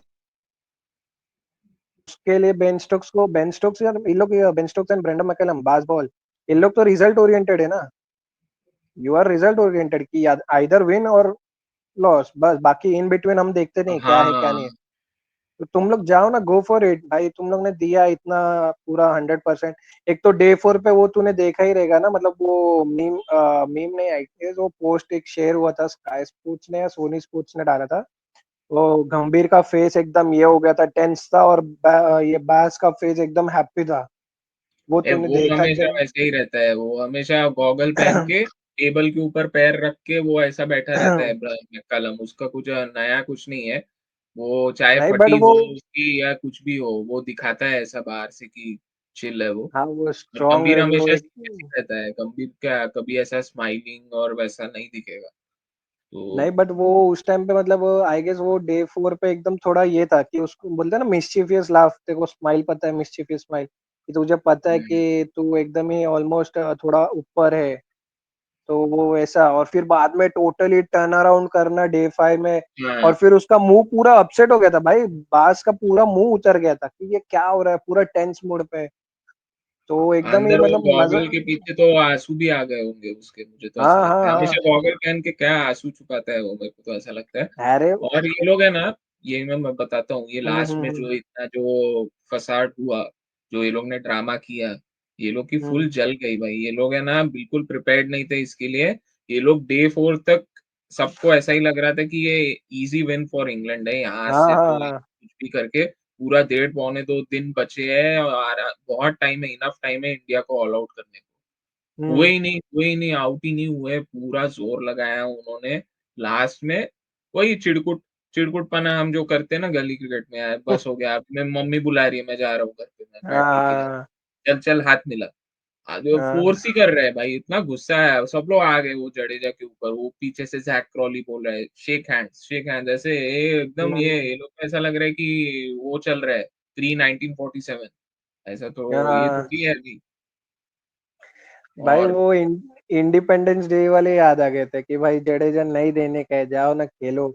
उसके लिए बेन स्टोक्स यार, इन लोग, Ben Stokes and Brendon McCullum, baz ball, इन लोग तो रिजल्ट ओरिएंटेड है ना। यू आर रिजल्ट ओरिएंटेड कि आइदर विन और लॉस, बस बाकी इन बिटवीन हम देखते नहीं क्या है क्या नहीं हाँ, है। तो तुम लोग जाओ ना, गो फॉर इट भाई, तुम लोग ने दिया इतना पूरा 100%। एक तो डे 4 पे वो तूने देखा ही रहेगा ना, मतलब वो मीम, मीम नहीं आई थी, वो पोस्ट एक शेयर हुआ था, स्काई स्पोर्ट्स ने या सोनी स्पोर्ट्स ने डाला था। वो गंभीर का फेस एकदम ये हो गया था, टेंस था, और ये बास का फेस एकदम हैप्पी था। वो तूने वो देखा हमेशा कि वैसे ही रहता है, वो हमेशा गॉगल पहन के टेबल के ऊपर पैर रख के वो ऐसा बैठा रहता है कलम, उसका कुछ नया कुछ नहीं है। वो चाहे नहीं बट फटी वो, हो उसकी या कुछ भी हो, वो दिखाता है ऐसा बाहर से कि चिल है वो। हाँ वो और स्ट्रांग गंभीर है वो हमेशा एक। सीरियस ही रहता है, गंभीर क्या कभी ऐसा स्माइलिंग और वैसा नहीं दिखेगा। तो नहीं बट वो उस टाइम पे मतलब आई गेस वो डे 4 पे एकदम थोड़ा ये था कि उसको बोलते हैं ना मिस्चीफियस लाफ, तेरे को स्माइल पता है, मिस्चीफियस स्माइल, कि तुझे पता है हम्म, कि तू एकदम ही ऑलमोस्ट थोड़ा ऊपर है। तो वो ऐसा, और फिर बाद में टोटली टर्न अराउंड करना डे 5 में। और हाँ फिर उसका मुंह पूरा अपसेट हो गया था भाई, बास का पूरा मुंह उतर गया था कि ये क्या हो रहा है, पूरा टेंस मोड पे। तो एकदम ही अंदर वो मतलब मजा। गॉगल के पीछे तो आंसू भी आ गए होंगे उसके, मुझे तो ऐसा हाँ लगता हाँ है हाँ। हमेशा गॉगल पहन के क्या आंसू छुपाता है वो, मेरे को तो ऐसा लगता है। अरे। और ये लोग है ना, ये मैं बताता हूँ, ये लास्ट में हम्म। जो इतना जो फसाड हुआ, जो ये लोग ने ड्रामा किया, ये लोग की हम्म। फुल जल गई भाई। ये लोग है ना बिल्कुल प्रिपेयर्ड नहीं थे इसके लिए। ये लोग डे 4 तक सबको ऐसा ही लग रहा था कि ये इजी विन फॉर इंग्लैंड है, यहाँ हाँ से हाँ तो हाँ। कुछ भी करके पूरा 1.5 पौने 2 दिन बचे हैं और बहुत टाइम है, इनफ टाइम है इंडिया को ऑल आउट करने को। हम्म। हुए ही नहीं, आउट ही नहीं हुए, पूरा जोर लगाया उन्होंने लास्ट में। वही चिड़कुटपना हम जो करते हैं ना गली क्रिकेट में, यार बस हो गया, अब मैं मम्मी बुला रही है, मैं जा रहा हूँ घर पे, मैं बैटरी के लिए, हाँ चल चल हाथ मिला। आज वो हाँ। फोर्स ही कर रहे हैं भाई, इतना गुस्सा है, सब लोग आ गए वो जडेजा के ऊपर, वो पीछे से जैक क्रॉली बोल रहा है शेक हैंड्स ऐसे, एकदम हम्म। ये लोग को ऐसा लग रहा है कि वो चल रहा है प्री 1947, ऐसा तो ये हाँ थोड़ी है अभी। भाई और वो इंडिपेंडेंस डे वाले याद आ गए थे कि भाई जडेजा नहीं देने का है, जाओ ना खेलो,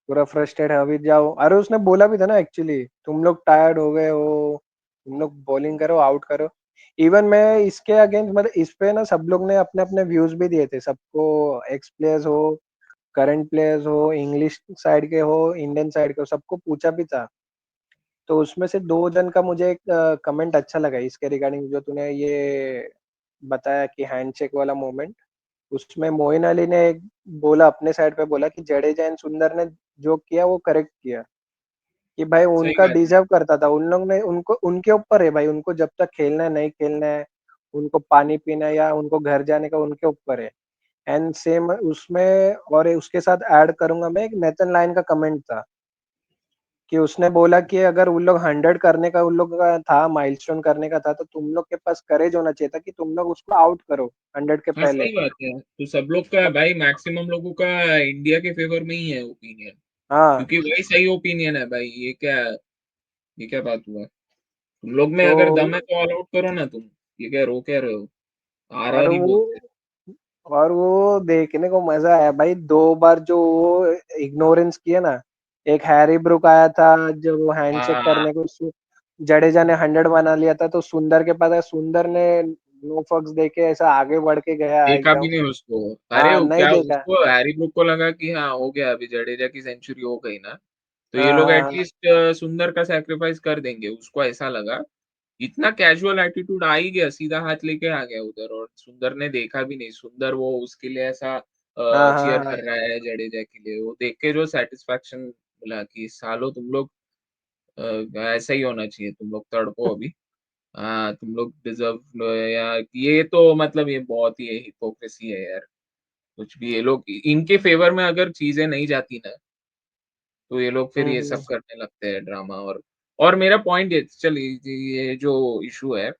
पूरा फ्रस्ट्रेट है अभी, जाओ। अरे उसने बोला भी था ना एक्चुअली, तुम लोग टायर्ड हो गए हो, तुम लोग बॉलिंग करो, आउट करो। इवन मैं इसके अगेंस्ट, मतलब इस पे ना सब लोग ने अपने अपने व्यूज भी दिए थे सबको, एक्स प्लेयर्स हो, करंट प्लेयर्स हो, इंग्लिश साइड के हो, इंडियन साइड के हो, सबको पूछा भी था। तो उसमें से दो जन का मुझे एक कमेंट अच्छा लगा इसके रिगार्डिंग, जो तूने ये बताया कि हैंडशेक वाला मोमेंट। उसमें मोइन अली ने एक बोला, अपने साइड पे बोला कि जडेजा एंड सुंदर ने जो किया वो करेक्ट किया, कि भाई सही उनका बात है। डिजर्व करता था, उन लोग ने उनको, उनके ऊपर है भाई, उनको जब तक खेलना है नहीं खेलना है, उनको पानी पीना है या उनको घर जाने का उनके ऊपर है। एंड सेम उसमें, और उसके साथ ऐड करूंगा मैं, एक नेथन लाइन का कमेंट था कि उसने बोला कि अगर उन लोग 100 करने का उन लोग का था, माइलस्टोन करने का था, तो तुम लोग के पास करेज होना चाहिए था कि तुम लोग उसको आउट करो 100 के हाँ पहले। सही बात है, तो सब लोग का भाई, मैक्सिमम लोगों का इंडिया के फेवर में ही है ओपिनियन, हाँ। क्योंकि वही सही ओपिनियन है भाई। ये क्या बात हुआ, तुम लोग में तो अगर दम है तो ऑल आउट करो ना तुम, ये कह रहे हो, और ही वो बोलते हैं। और वो देखने को मजा आया भाई, दो बार जो वो इग्नोरेंस किया ना। एक हैरी ब्रुक आया था, जब वो हैंडशेक हाँ, करने को जडेजा ने 100 बना लिया था, तो सुंदर के पास है, सुंदर ने नो फक्स देके ऐसा आगे बढ़ के गया देखा भी एकदम। नहीं उसको। अरे हाँ वो नहीं क्या, देखा। उसको हैरी ब्रूक को लगा कि हाँ हो गया, अभी जडेजा की सेंचुरी हो गई ना, तो ये हाँ लोग हाँ हाँ। एटलीस्ट सुंदर का सैक्रिफाइस कर देंगे, उसको ऐसा लगा। इतना कैजुअल एटीट्यूड आ ही गया, सीधा हाथ लेके आ गया उधर, और सुंदर ने देखा भी नहीं, सुंदर वो उसके लिए ऐसा हाँ हाँ चीयर हाँ। कर रहा है जडेजा के लिए, वो देख के जो सेटिस्फेक्शन मिला कि सालो तुम लोग ऐसा ही होना चाहिए, तुम लोग तड़पो अभी। हाँ तुम लोग डिजर्व, या ये तो मतलब ये बहुत ही हिपोक्रेसी है यार। कुछ भी ये लोग इनके फेवर में अगर चीजें नहीं जाती ना, तो ये लोग फिर ये सब हम्म। करने लगते हैं ड्रामा। और मेरा पॉइंट ये, चल ये जो इशू है,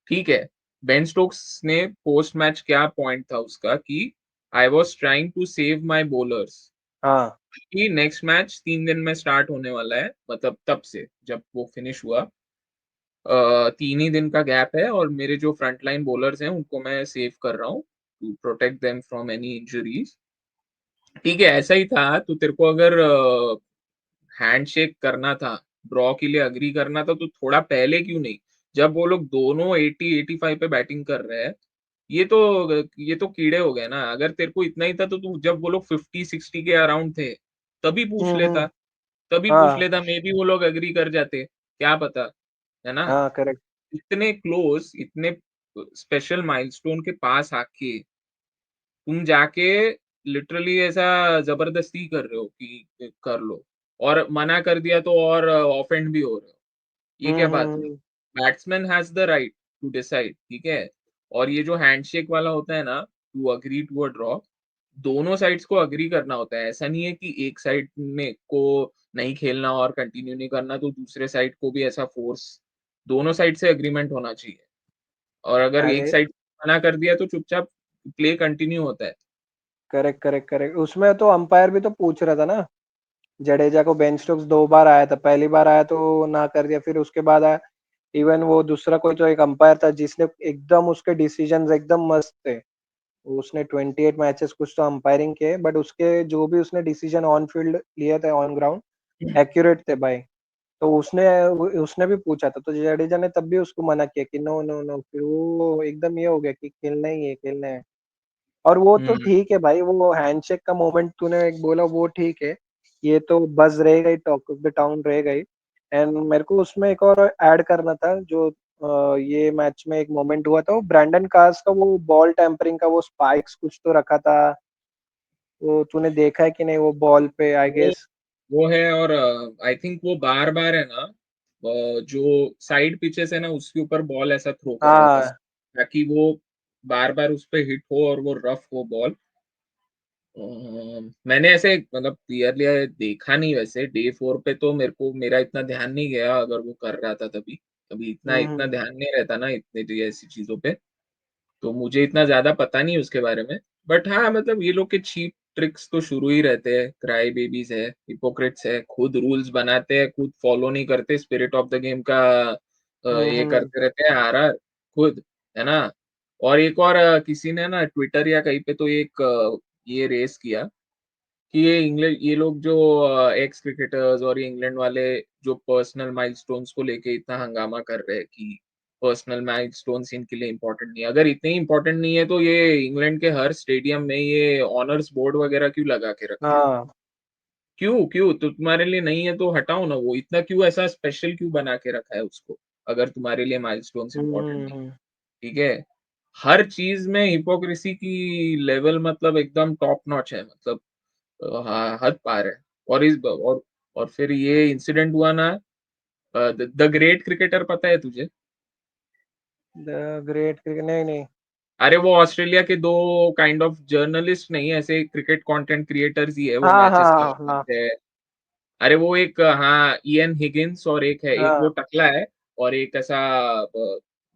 ठीक है, बेन स्टोक्स ने पोस्ट मैच क्या पॉइंट था उसका कि I was trying to save my bowlers, हाँ। कि नेक्स्ट मैच 3 दिन में स्टार्ट होने वाला है, मतलब तब से जब वो फिनिश हुआ, 3 ही दिन का गैप है, और मेरे जो फ्रंट लाइन बॉलर्स हैं उनको मैं सेव कर रहा हूँ to protect them from any injuries. ठीक है, ऐसा ही था, तो तेरे को अगर हैंडशेक करना था, ड्रॉ के लिए अग्री करना था, तो थोड़ा पहले क्यों नहीं, जब वो लोग दोनों 80-85 पे बैटिंग कर रहे हैं। ये तो कीड़े हो गए ना, अगर तेरे को इतना ही था तो तू जब वो लोग 50-60 के अराउंड थे तभी पूछ हम्म। लेता। तभी पूछ हाँ लेता, मे बी वो लोग एग्री कर जाते, क्या पता, है ना? हाँ करेक्ट। इतने क्लोज, इतने स्पेशल माइलस्टोन के पास आके तुम जाके लिटरली ऐसा जबरदस्ती कर रहे हो कि कर लो, और मना कर दिया तो और ऑफेंड भी हो रहे हो, ये क्या बात हुई? Hmm. Batsman has the right to decide, ठीक है? और ये जो हैंडशेक वाला होता है ना, to agree to a draw, दोनों साइड्स को अग्री करना होता है। ऐसा नहीं है कि एक साइड में को नहीं खेलना और कंटिन्यू नहीं करना तो दूसरे साइड को भी ऐसा फोर्स, दोनों साइड से एग्रीमेंट होना चाहिए। और अगर एक अरे साइड मना कर दिया तो चुपचाप प्ले कंटिन्यू होता है। करेक्ट करेक्ट करेक्ट, उसमें तो अंपायर भी तो पूछ रहा था ना, जडेजा को बेन स्टोक्स 2 बार आया था, पहली बार आया तो ना कर दिया, फिर उसके बाद आया। इवन वो दूसरा कोई तो एक अंपायर था जिसने एकदम उसके डिसीजंस एकदम मस्त थे। उसने 28 मैचेस कुछ तो अंपायरिंग किए, बट उसके जो भी उसने डिसीजन ऑन फील्ड लिए थे, ऑन ग्राउंड एक्यूरेट थे भाई। तो उसने उसने भी पूछा था, तो जडेजा ने तब भी उसको मना किया कि नो नो नो, फिर वो एकदम ये हो गया कि खेलना ही है, खेलना है। और वो तो हुँ, ठीक है भाई, वो हैंडशेक का मोमेंट तूने एक बोला वो ठीक है, ये तो बज़ रहेगा ही, टॉक ऑफ द टाउन रहेगा ही। एंड मेरे को उसमें एक और ऐड करना था, जो ये मैच में एक मोमेंट हुआ था, वो ब्रैंडन कार्स का वो बॉल टैम्परिंग का वो स्पाइक्स कुछ तो रखा था, वो तूने देखा है कि नहीं वो बॉल पे आई वो गेस। वो है, और आई थिंक वो बार-बार है ना, जो साइड पिचेस है ना उसके ऊपर बॉल ऐसा थ्रो कर रहा था, हाँ। ताकि वो बार-बार उस पे हिट हो और वो रफ हो बॉल। अ, मैंने ऐसे मतलब क्लियरली देखा नहीं, वैसे डे 4 पे तो मेरा इतना ध्यान नहीं गया, अगर वो कर रहा था तभी। अभी इतना इतना हम्म। ध्यान नहीं रहता ना इतनी ऐसी चीज़ों पे। तो मुझे इतना ज़्यादा पता नहीं उसके बारे में। बट हाँ, मतलब ये लोग के चीप ट्रिक्स तो शुरू ही रहते हैं, क्राई बेबीज़ है, हिपोक्रिट्स है, खुद रूल्स बनाते हैं, खुद फॉलो नहीं करते, स्पिरिट ऑफ द गेम का ये हम्म। करते रहते हैं आरआर खुद, है ना? और एक और किसी ने ना ट्विटर या कहीं पे तो एक ये रेज़ किया कि ये लोग जो एक्स क्रिकेटर्स और ये इंग्लैंड वाले जो पर्सनल माइलस्टोन्स को लेके इतना हंगामा कर रहे हैं कि पर्सनल माइलस्टोन्स इनके लिए इम्पोर्टेंट नहीं है। अगर इतने इम्पोर्टेंट नहीं है तो ये इंग्लैंड के हर स्टेडियम में ये ऑनर्स बोर्ड वगैरह क्यों लगा के रखे हैं? हाँ। क्यों? क्यों? तो तुम्हारे लिए नहीं है तो हटाओ ना वो, इतना क्यों ऐसा स्पेशल क्यों बना के रखा है उसको? अगर तुम्हारे लिए माइलस्टोन्स इम्पोर्टेंट नहीं, हम्म। ठीक है? हर चीज़ में हिपोक्रेसी की लेवल मतलब एकदम टॉप नॉच है, मतलब हाँ, हद पार है। और और फिर ये इंसिडेंट हुआ ना, द ग्रेट क्रिकेटर पता है तुझे? द ग्रेट क्रिकेट, नहीं नहीं। अरे वो ऑस्ट्रेलिया के 2 काइंड ऑफ जर्नलिस्ट नहीं, ऐसे क्रिकेट कंटेंट क्रिएटर्स ही है, वो हाँ मैचेस हाँ कवर हाँ करते हैं। अरे वो एक हाँ, इयन हिगिन्स और एक है, एक वो हाँ। टकला है और एक ऐसा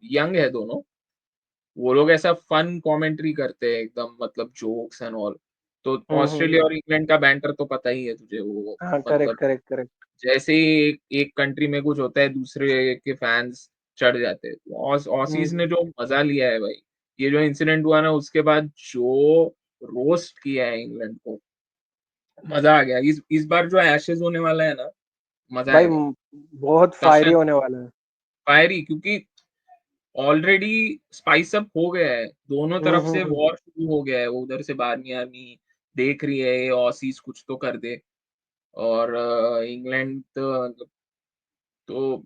यंग है दोनों। वो लोग ऐसा फन कमेंट्री करते हैं एकदम, मतलब जोक्स एंड ऑल। तो ऑस्ट्रेलिया हम्म। और इंग्लैंड का बैंटर तो पता ही है तुझे, वो हाँ करेक्ट मतलब करेक्ट करेक्ट। जैसे ही एक कंट्री में कुछ होता है दूसरे के फैंस चढ़ जाते हैं। तो ऑसीज ने हम्म। जो मजा लिया है भाई, ये जो इंसिडेंट हुआ ना उसके बाद जो रोस्ट किया है इंग्लैंड को, मजा आ गया। इस बार जो एशेज होने वाला है ना, मजा भाई आएगा। बहुत फायरी टशन, होने वाला है। फायरी, क्योंकि ऑलरेडी स्पाइस अप हो गया है, दोनों तरफ से हम्म। वॉर शुरू हो गया है, वो उधर से बारहवीं आर्मी देख रही है ये ऑसीज कुछ तो कर दे, और इंग्लैंड तो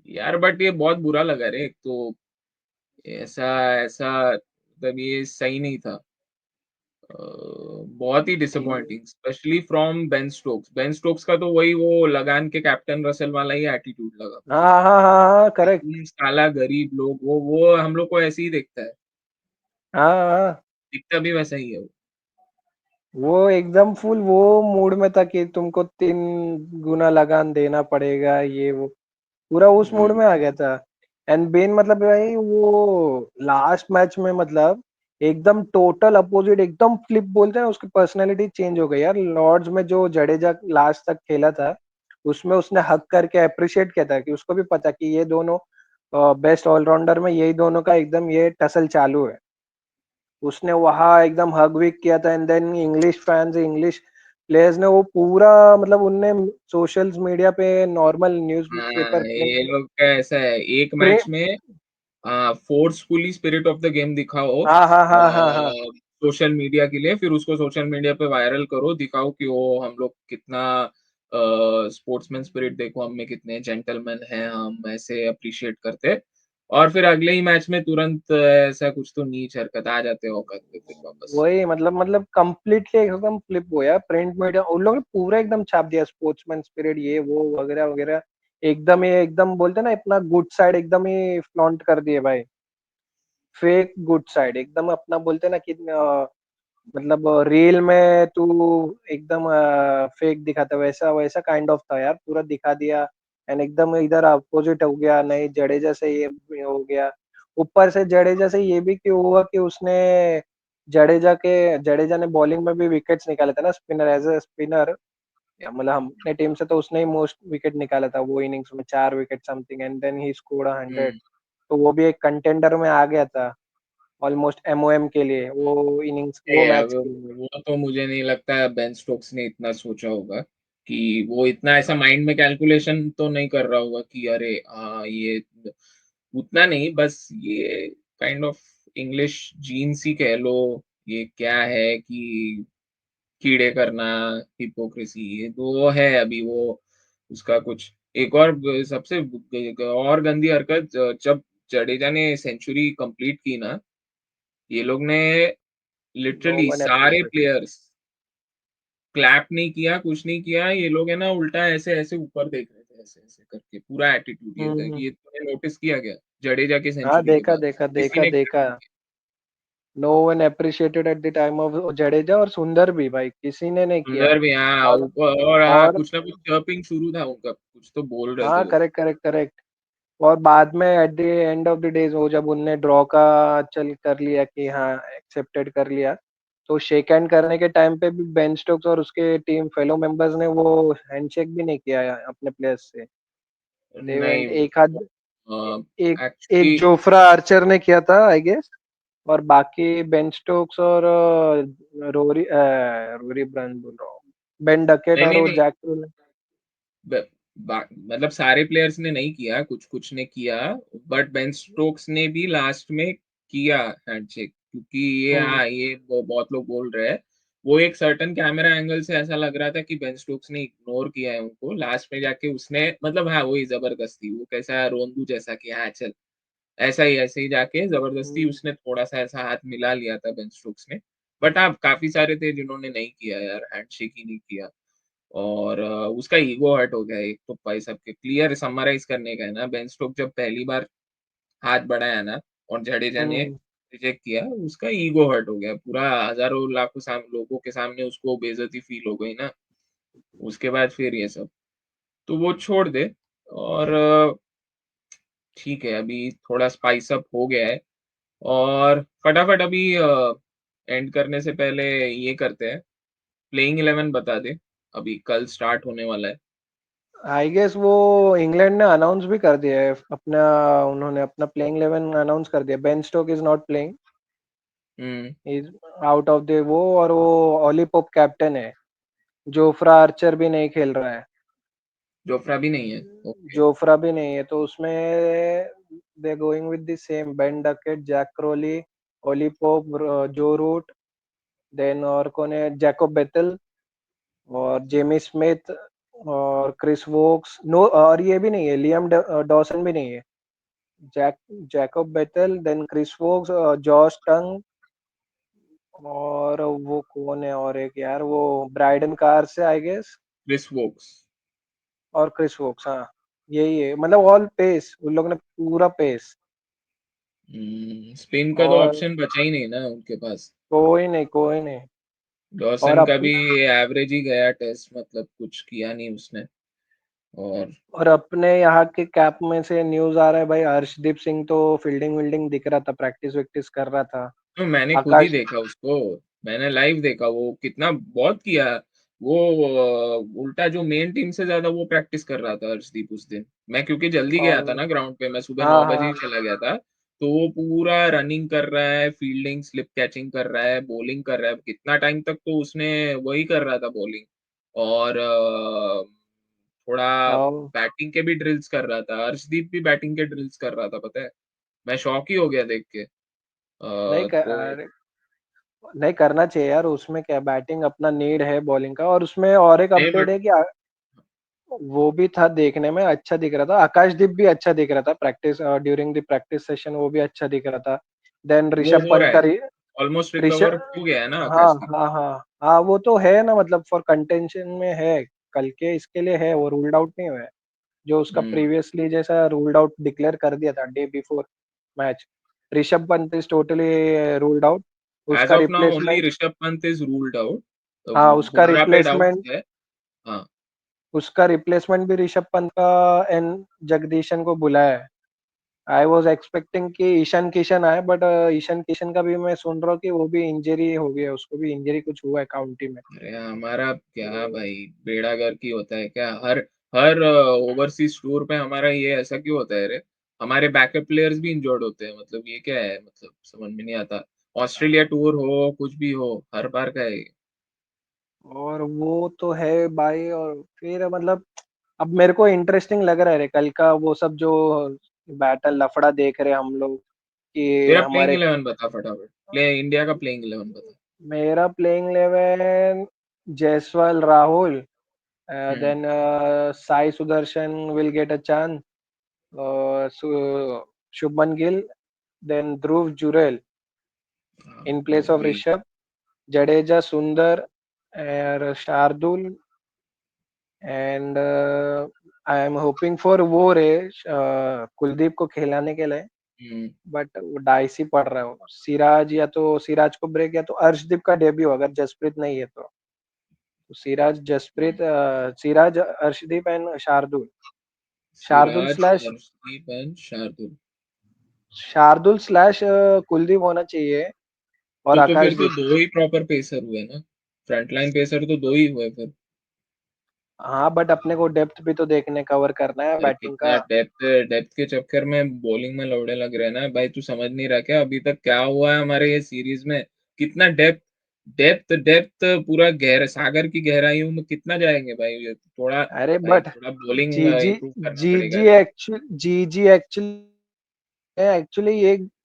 यार, बट ये बहुत बुरा लगा रे, एक तो ऐसा ऐसा मतलब ये सही नहीं था। बहुत ही ये- disappointing, specially from Ben Stokes. Ben Stokes का तो वही वो लगान के कैप्टन रसेल वाला ही एटीट्यूड लगा मुझे। हाँ हाँ हाँ हाँ करेक्ट। साला गरीब लोग, वो हम लोग को ऐसे ही देखता है, हाँ हाँ। दिखता भी वैसा ही है वो। वो एकदम फुल वो मूड में था कि तुमको 3 गुना लगान देना पड़ेगा, ये वो पूरा उस मूड हम्म, में आ गया था। एंड बेन मतलब भाई वो लास्ट मैच में मतलब एकदम टोटल अपोजिट, एकदम फ्लिप बोलते हैं, उसकी पर्सनालिटी चेंज हो गई यार। लॉर्ड्स में जो जडेजा लास्ट तक खेला था, उसमें उसने हक करके अप्रिशिएट किया था कि उसको भी पता कि ये दोनों बेस्ट ऑलराउंडर में यही दोनों का एकदम ये टसल चालू है। उसने वहां एकदम हग विक किया था, and then English fans, English players ने वो पूरा मतलब उनने सोशल मीडिया पे, नॉर्मल न्यूज हाँ, पेपर ये लोग का ऐसा है, एक मैच प्रिंट। में forcefully spirit of the game दिखाओ हाँ हाँ हाँ हाँ हाँ। सोशल मीडिया के लिए, फिर उसको सोशल मीडिया पे वायरल करो, दिखाओ कि वो हम लोग कितना स्पोर्ट्समैन स्पिरिट देखो हम में कितने जेंटलमैन हैं, हम ऐसे अप्रिशिएट करते। और फिर अगले ही मैच में तुरंत ऐसा कुछ तो नीच हरकत आ जाते हैं औकात पे फिर वापस। वही मतलब कंप्लीटली एकदम फ्लिप हुआ यार, प्रिंट मीडिया उन लोगों ने पूरा एकदम छाप दिया, स्पोर्ट्समैन स्पिरिट ये वो वगैरह वगैरह, एकदम ये एकदम बोलते ना अपना गुड साइड एकदम ही फ्लॉन्ट कर दिए भाई, फेक गुड साइड एकदम अपना बोलते ना कि मतलब रील में तू एकदम फेक दिखाता, वैसा वैसा काइंड ऑफ था यार, पूरा दिखा दिया। एंड एकदम इधर अपोजिट हो गया, नहीं जडेजा से ये भी हो गया, ऊपर से जडेजा से ये भी क्यों हुआ कि उसने जडेजा ने बॉलिंग में भी विकेट्स निकाले थे ना, स्पिनर एज ए स्पिनर, मतलब हम अपने टीम से तो उसने ही मोस्ट विकेट निकाला था वो इनिंग्स में, 4 wicket something, and then he scored 100। हुँ। तो वो भी एक कंटेंडर में आ गया था ऑलमोस्ट एमओएम के लिए, वो इनिंग्स वो मैच के लिए। वो तो मुझे नहीं लगता बेन स्टोक्स ने इतना सोचा होगा कि वो इतना ऐसा माइंड में कैलकुलेशन तो नहीं कर रहा होगा कि अरे हाँ ये उतना नहीं, बस ये काइंड ऑफ इंग्लिश जीन्स ही कह लो, ये क्या है कि कीड़े करना, हिपोक्रेसी, ये तो वो है अभी वो उसका कुछ एक और सबसे और गंदी हरकत जब जडेजा ने सेंचुरी कंप्लीट की ना, ये लोग ने नो लिटरली वन सारे अप्रिशिएटेड। प्लेयर्स क्लैप नहीं किया, कुछ नहीं किया, ये लोग है ना उल्टा ऐसे-ऐसे ऊपर देख रहे थे, ऐसे-ऐसे करके पूरा एटीट्यूड ये था हम्म। कि ये तूने नोटिस किया क्या? जडेजा की हाँ सेंचुरी के देखा बाद, देखा किसी देखा ने क्लैप देखा, नहीं किया। No one appreciated at the time of Jadeja, और सुंदर भी भाई किसी ने नहीं किया। सुंदर भी हाँ, और ऊपर और हाँ, और कुछ ना कुछ चर्पिंग शुरू था उनका, कुछ तो बोल रहे थे हाँ वो। Correct correct correct. और बाद में at the end of the days वो जब उनने ड्रॉ का चल कर लिया कि हाँ एक्सेप्टेड कर लिया, तो शेक हैंड करने के टाइम पे भी बेन स्टोक्स और उसके टीम फेलो मेंबर्स ने वो हैंडशेक भी नहीं किया अपने प्लेयर्स से। दे नहीं वेंट एक आध, अ, एक एक एक्चुअली जोफ्रा आर्चर ने किया था आई गेस, और बाकी बेन स्टोक्स और रोरी ब्रांड बोल रहा हूँ, बेन डकेट नहीं, और नहीं, वो नहीं। जैक। ब मतलब सारे प्लेयर्स ने नहीं किया, कुछ-कुछ ने किया, बट बेन स्टोक्स ने भी लास्ट में किया हैंडशेक क्योंकि ये हम्म हाँ, ये बहुत लोग बोल रहे हैं। वो एक सर्टेन कैमरा एंगल से ऐसा लग रहा था कि बेन स्टोक्स ने इग्नोर किया है उनको, लास्ट में जाके उसने मतलब हाँ, वही ज़बरदस्ती, वो कैसा रोंदू जैसा कि हाँ, चल ऐसे ही जाके ज़बरदस्ती हम्म उसने थोड़ा-सा ऐसा हाथ मिला लिया था बेन स्टोक्स ने। बट हाँ, काफ़ी सारे थे जिन्होंने नहीं किया यार, हैंडशेक ही नहीं किया। और उसका ईगो हर्ट हो गया एक तो भाई साहब के क्लियर समराइज़ करने का है ना, बेन स्टोक्स जब पहली बार हाथ बढ़ाया ना और जडेजा ने हम्म। रिजेक्ट किया, उसका ईगो हर्ट हो गया। पूरा हज़ारों लाखों लोगों के सामने उसको बेइज़्ज़ती फ़ील हो गई ना, उसके बाद फिर ये सब। तो वो छोड़ दे और ठीक है, अभी थोड़ा स्पाइस अप हो गया है और फटाफट अभी एंड करने से पहले ये करते हैं, प्लेइंग 11 बता दे, अभी कल स्टार्ट होने वाला है। आई गेस वो इंग्लैंड ने अनाउंस भी कर दिया है अपना, उन्होंने अपना प्लेइंग 11 अनाउंस कर दिया, Ben Stoke is not playing, हुँ, इज आउट ऑफ द वो, और वो ओली पोप कैप्टन है, जोफ्रा आर्चर भी नहीं खेल रहा है, जोफ्रा भी नहीं है, ओके। जोफ्रा भी नहीं है, तो उसमें they going with the same Ben Duckett, Jack Crawley, Ollie Pope, Joe Root, then और कौन है, जैकोब बेथल और जेमी स्मिथ और क्रिस वोक्स, नो और ये भी नहीं है, लियाम डॉसन भी नहीं है, जैक जैकोब बेथल, देन क्रिस वोक्स, जॉश टंग, और वो कौन है, और एक यार वो ब्राइडन कार से आई गेस, क्रिस वोक्स। और क्रिस वोक्स, हाँ यही है, मतलब ऑल पेस, उन लोगों ने पूरा पेस, स्पिन का तो और ऑप्शन बचा ही नहीं ना उनके पास। कोई नहीं कोई नहीं। और डॉसन का अपन भी एवरेज ही गया टेस्ट मतलब कुछ किया नहीं उसने और और अपने यहाँ के कैप में से न्यूज आ रहा है भाई, हर्षदीप सिंह तो फील्डिंग विल्डिंग दिख रहा था, प्रैक्टिस वैक्टिस कर रहा था। तो मैंने खुद ही आकाश, देखा उसको, मैंने लाइव देखा वो कितना बहुत किया। वो उल्टा जो मेन टीम से ज़्यादा वो प्रैक्टिस कर रहा था हर्षदीप उस दिन। मैं क्योंकि जल्दी गया और था ना ग्राउंड पे, मैं सुबह हाँ 9 बजे ही हाँ, चला गया था। तो वो पूरा रनिंग कर रहा है, फील्डिंग, स्लिप कैचिंग कर रहा है, बॉलिंग कर रहा है। कितना टाइम तक तो उसने वही कर रहा था बॉलिंग और थोड़ा हाँ, बैटिंग के भी ड्रिल्स कर रहा था। हर्षदीप भी बैटिंग के ड्रिल्स कर रहा था पता है? मैं शॉक ही हो गया देख के। नहीं कर, तो अरे नहीं करना चाहिए यार, उसमें क्या बैटिंग अपना नीड है बॉलिंग का, और उसमें और एक नहीं अपडेट बट है कि वो भी था देखने में, अच्छा दिख रहा था। आकाशदीप भी अच्छा दिख रहा था, practice during the practice session वो भी अच्छा दिख रहा था। देन वो ऋषभ हो पंत रहा का है, ऑलमोस्ट रिकवर ऋषभ, हो गया है ना हाँ आकाशदीप। हाँ हाँ हाँ, वो तो है ना, मतलब फॉर कंटेंशन में है, कल के इसके लिए है, वो रूल्ड आउट नहीं हुआ है। जो उसका हम्म। प्रीवियसली जैसा रूल्ड आउट डिक्लेयर कर दिया था day before match, Rishabh Pant is totally ruled out. As उसका of now only replacement, Rishabh Pant is ruled out. हाँ उसका बुमराह पे डाउट रिप्लेसमेंट, है। हाँ। उसका रिप्लेसमेंट भी ऋषभ पंत का एन जगदीशन को बुलाया है। आई वॉज एक्सपेक्टिंग कि ईशान किशन आए, बट ईशान किशन का भी मैं सुन रहा हूँ कि वो भी इंजरी हो गया, उसको भी इंजरी कुछ हुआ है काउंटी में। अरे हमारा क्या भाई, बेड़ा गर्क ही होता है क्या हर हर ओवरसीज टूर पे हमारा, ये ऐसा क्यों होता है रे? हमारे बैकअप प्लेयर्स भी इंजर्ड होते हैं, मतलब ये क्या है, मतलब समझ में नहीं आता। ऑस्ट्रेलिया टूर हो कुछ भी हो, हर बार का है ये। और वो तो है भाई, और फिर मतलब अब मेरे को इंटरेस्टिंग लग रहा है रे कल का वो सब जो बैटल लफड़ा देख रहे हैं हम लोग कि तेरा प्लेइंग हमारे। 11 बता फटाफट, प्ले इंडिया का प्लेइंग 11 बता। मेरा playing 11, Jaiswal, Rahul, hmm. Then Sai Sudharsan will get a chance, Shubman Gill, then Dhruv Jurel हाँ, इन तो प्लेस ऑफ वही। ऋषभ, जडेजा, सुंदर और Shardul, and I am hoping for वो रे कुलदीप को खिलाने के लिए, हम्म। बट वो डाइस ही पड़ रहा है। सिराज, या तो सिराज को ब्रेक, या तो अर्शदीप का डेब्यू अगर जसप्रीत नहीं है तो सिराज, हम्म। Jasprit, Siraj, Arshdeep and Shardul, Shardul Siraj, slash, Arshdeep and Shardul. Shardul slash Kuldeep होना चाहिए, और तो फिर तो आकाशदीप। दो ही प्रॉपर पेसर हुए ना, फ्रंटलाइन पेसर तो दो ही हुए फिर। हाँ बट अपने को डेप्थ भी तो देखने, कवर करना है भाई बैटिंग का। कितना डेप्थ, डेप्थ के चक्कर में बॉलिंग में लौड़े लग रहे हैं ना भाई, तू समझ नहीं रहा क्या अभी तक क्या हुआ है हमारे ये सीरीज में? कितना डेप्थ, डेप्थ डेप्थ, पूरा गहरा सागर की गहराइयों में कितना जाएंगे भाई, ये थोड़ा अरे भाई बट थोड़ा बॉलिंग जी जी, इंप्रूव करना जी पड़ेगा जी इधर। एक्चुअली, जी जी एक्चुअली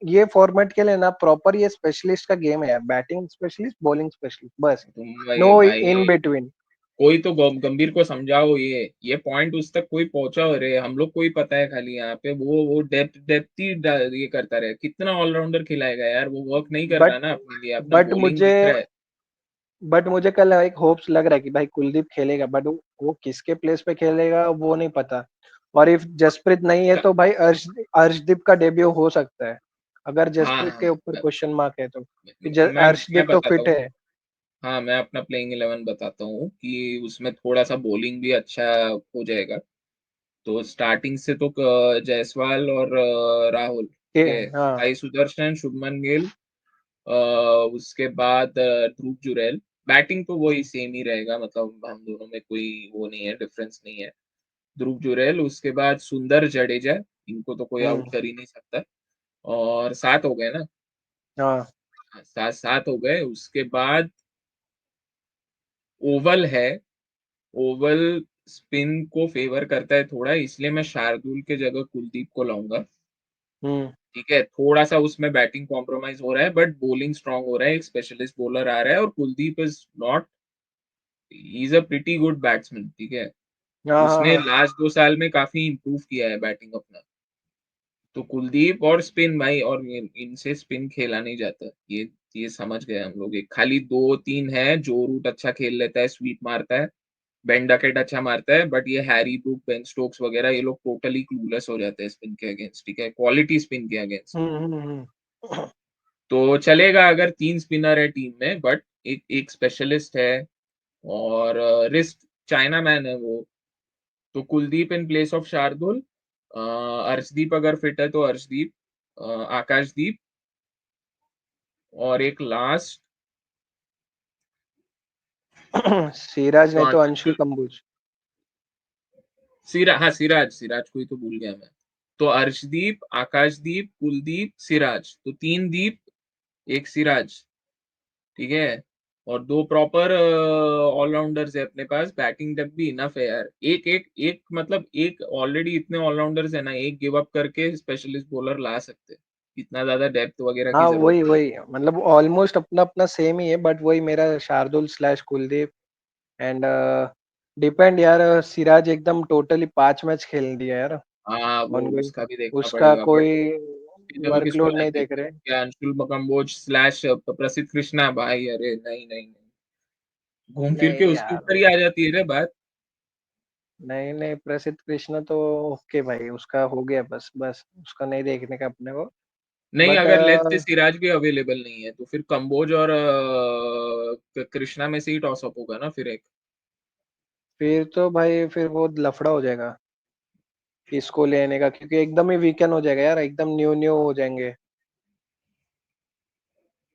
ये फॉर्मेट के लिए ना प्रॉपर ये स्पेशलिस्ट का गेम है यार, बैटिंग स्पेशलिस्ट, बॉलिंग स्पेशलिस्ट, बस, तुम नो भाई भाई, इन बिटवीन। कोई तो गंभीर को समझाओ, ये पॉइंट उस तक कोई पहुंचाओ रे, हम लोग को ही पता है खाली यहाँ पे वो डेप्थ डेप्थ ही ये करता रहे, कितना ऑलराउंडर खिलाएगा यार, वो वर्क नहीं कर बट रहा ना अपने लिए, अपना बट बॉलिंग मुझे दिख रहा है। बट मुझे कल एक होप्स लग रहा है कि भाई कुलदीप खेलेगा, बट वो किसके प्लेस पे खेलेगा वो नहीं पता। और इफ जसप्रीत नहीं है तो भाई अर्शदीप का डेब्यू हो सकता है, अगर हाँ जसप्रीत हाँ। के ऊपर क्वेश्चन मार्क है तो, कि मैं अर्शदीप तो बताता फिट हूँ। है। हाँ, मैं अपना प्लेइंग 11 बताता हूँ कि उसमें थोड़ा सा बॉलिंग भी अच्छा हो जाएगा। तो स्टार्टिंग से तो जायसवाल और राहुल, ठीक है, हाँ। साई सुदर्शन, शुभमन गिल, अ, उसके बाद ध्रुव जुरैल। बैटिंग तो वही सेम ही रहेगा, मतलब हम दोनों में कोई वो नहीं है, डिफरेंस नहीं है। ध्रुव जुरैल, उसके बाद सुंदर, जडेजा, इनको तो कोई आउट हम्म। कर ही नहीं सकता। और सात हो गए ना? हाँ। हाँ, सात सात हो गए। उसके बाद ओवल है, ओवल स्पिन को फेवर करता है थोड़ा, इसलिए मैं शार्दुल के जगह कुलदीप को लाऊंगा। हम्म। ठीक है, थोड़ा सा उसमें बैटिंग कॉम्प्रोमाइज हो रहा है बट बॉलिंग स्ट्रांग हो रहा है, एक स्पेशलिस्ट बॉलर आ रहा है, और Kuldeep is not, he is a pretty good batsman, ठीक है। हाँ हाँ उसने हाँ। लास्ट 2 साल में काफी इंप्रूव किया है बैटिंग अपना। तो कुलदीप और स्पिन भाई, और इनसे स्पिन खेला नहीं जाता, ये समझ गए हम लोग। एक खाली दो तीन है, जो रूट अच्छा खेल लेता है, स्वीप मारता है, बेन डकेट अच्छा मारता है, बट ये हैरी ब्रूक, बेन स्टोक्स वगैरह, ये लोग टोटली क्लूलेस हो जाते हैं स्पिन के अगेंस्ट, ठीक है, क्वालिटी स्पिन के अगेंस्ट। हम्म। तो चलेगा अगर तीन स्पिनर है टीम में, बट एक एक स्पेशलिस्ट है, और रिस्ट चाइना मैन है वो। तो Kuldeep in place of Shardul, Arshdeep अगर फिट है तो अर्शदीप, आकाशदीप, और एक लास्ट, सिराज नहीं तो अंशुल अंशुल, कंबोज। हाँ सिराज, सिराज को ही तो भूल गया मैं। तो अर्शदीप, आकाशदीप, कुलदीप, सिराज, तो तीन दीप, एक सिराज, ठीक है। और दो प्रॉपर ऑलराउंडर्स है अपने पास, बैटिंग डेप्थ भी इनफ है यार, एक एक एक मतलब एक ऑलरेडी इतने ऑलराउंडर्स है ना, एक गिव अप करके स्पेशलिस्ट बॉलर ला सकते हैं, इतना ज्यादा डेप्थ वगैरह की हाँ जरूरत वही नहीं वही, मतलब ऑलमोस्ट अपना अपना सेम ही है, बट वही मेरा Shardul slash Kuldeep and depend यार, सिराज एकदम टोटली 5 मैच खेल दिया यार हाँ वो ऑन गोइंग। उसका भी देखना उसका पड़ेगा, बट कोई इधर तो किसको वर्कलोड नहीं लेते देख हैं रहे। क्या? अंशुल कंबोज स्लैश प्रसिद्ध कृष्णा भाई, अरे नहीं नहीं नहीं, घूम फिर के नहीं उसके यार, ऊपर ही आ जाती है रे बात। नहीं नहीं, प्रसिद्ध कृष्णा तो ओके भाई, उसका हो गया, बस बस उसका नहीं देखने का अपने को। नहीं, बट अगर लेट्स से सिराज भी अवेलेबल नहीं है तो फिर कंबोज और कृष्णा में से ही टॉस अप होगा ना फिर एक। फिर तो भाई फिर वो लफड़ा हो जाएगा किसको लेने का, क्योंकि एकदम ही वीकेंड हो जाएगा यार, एकदम न्यू न्यू हो जाएंगे।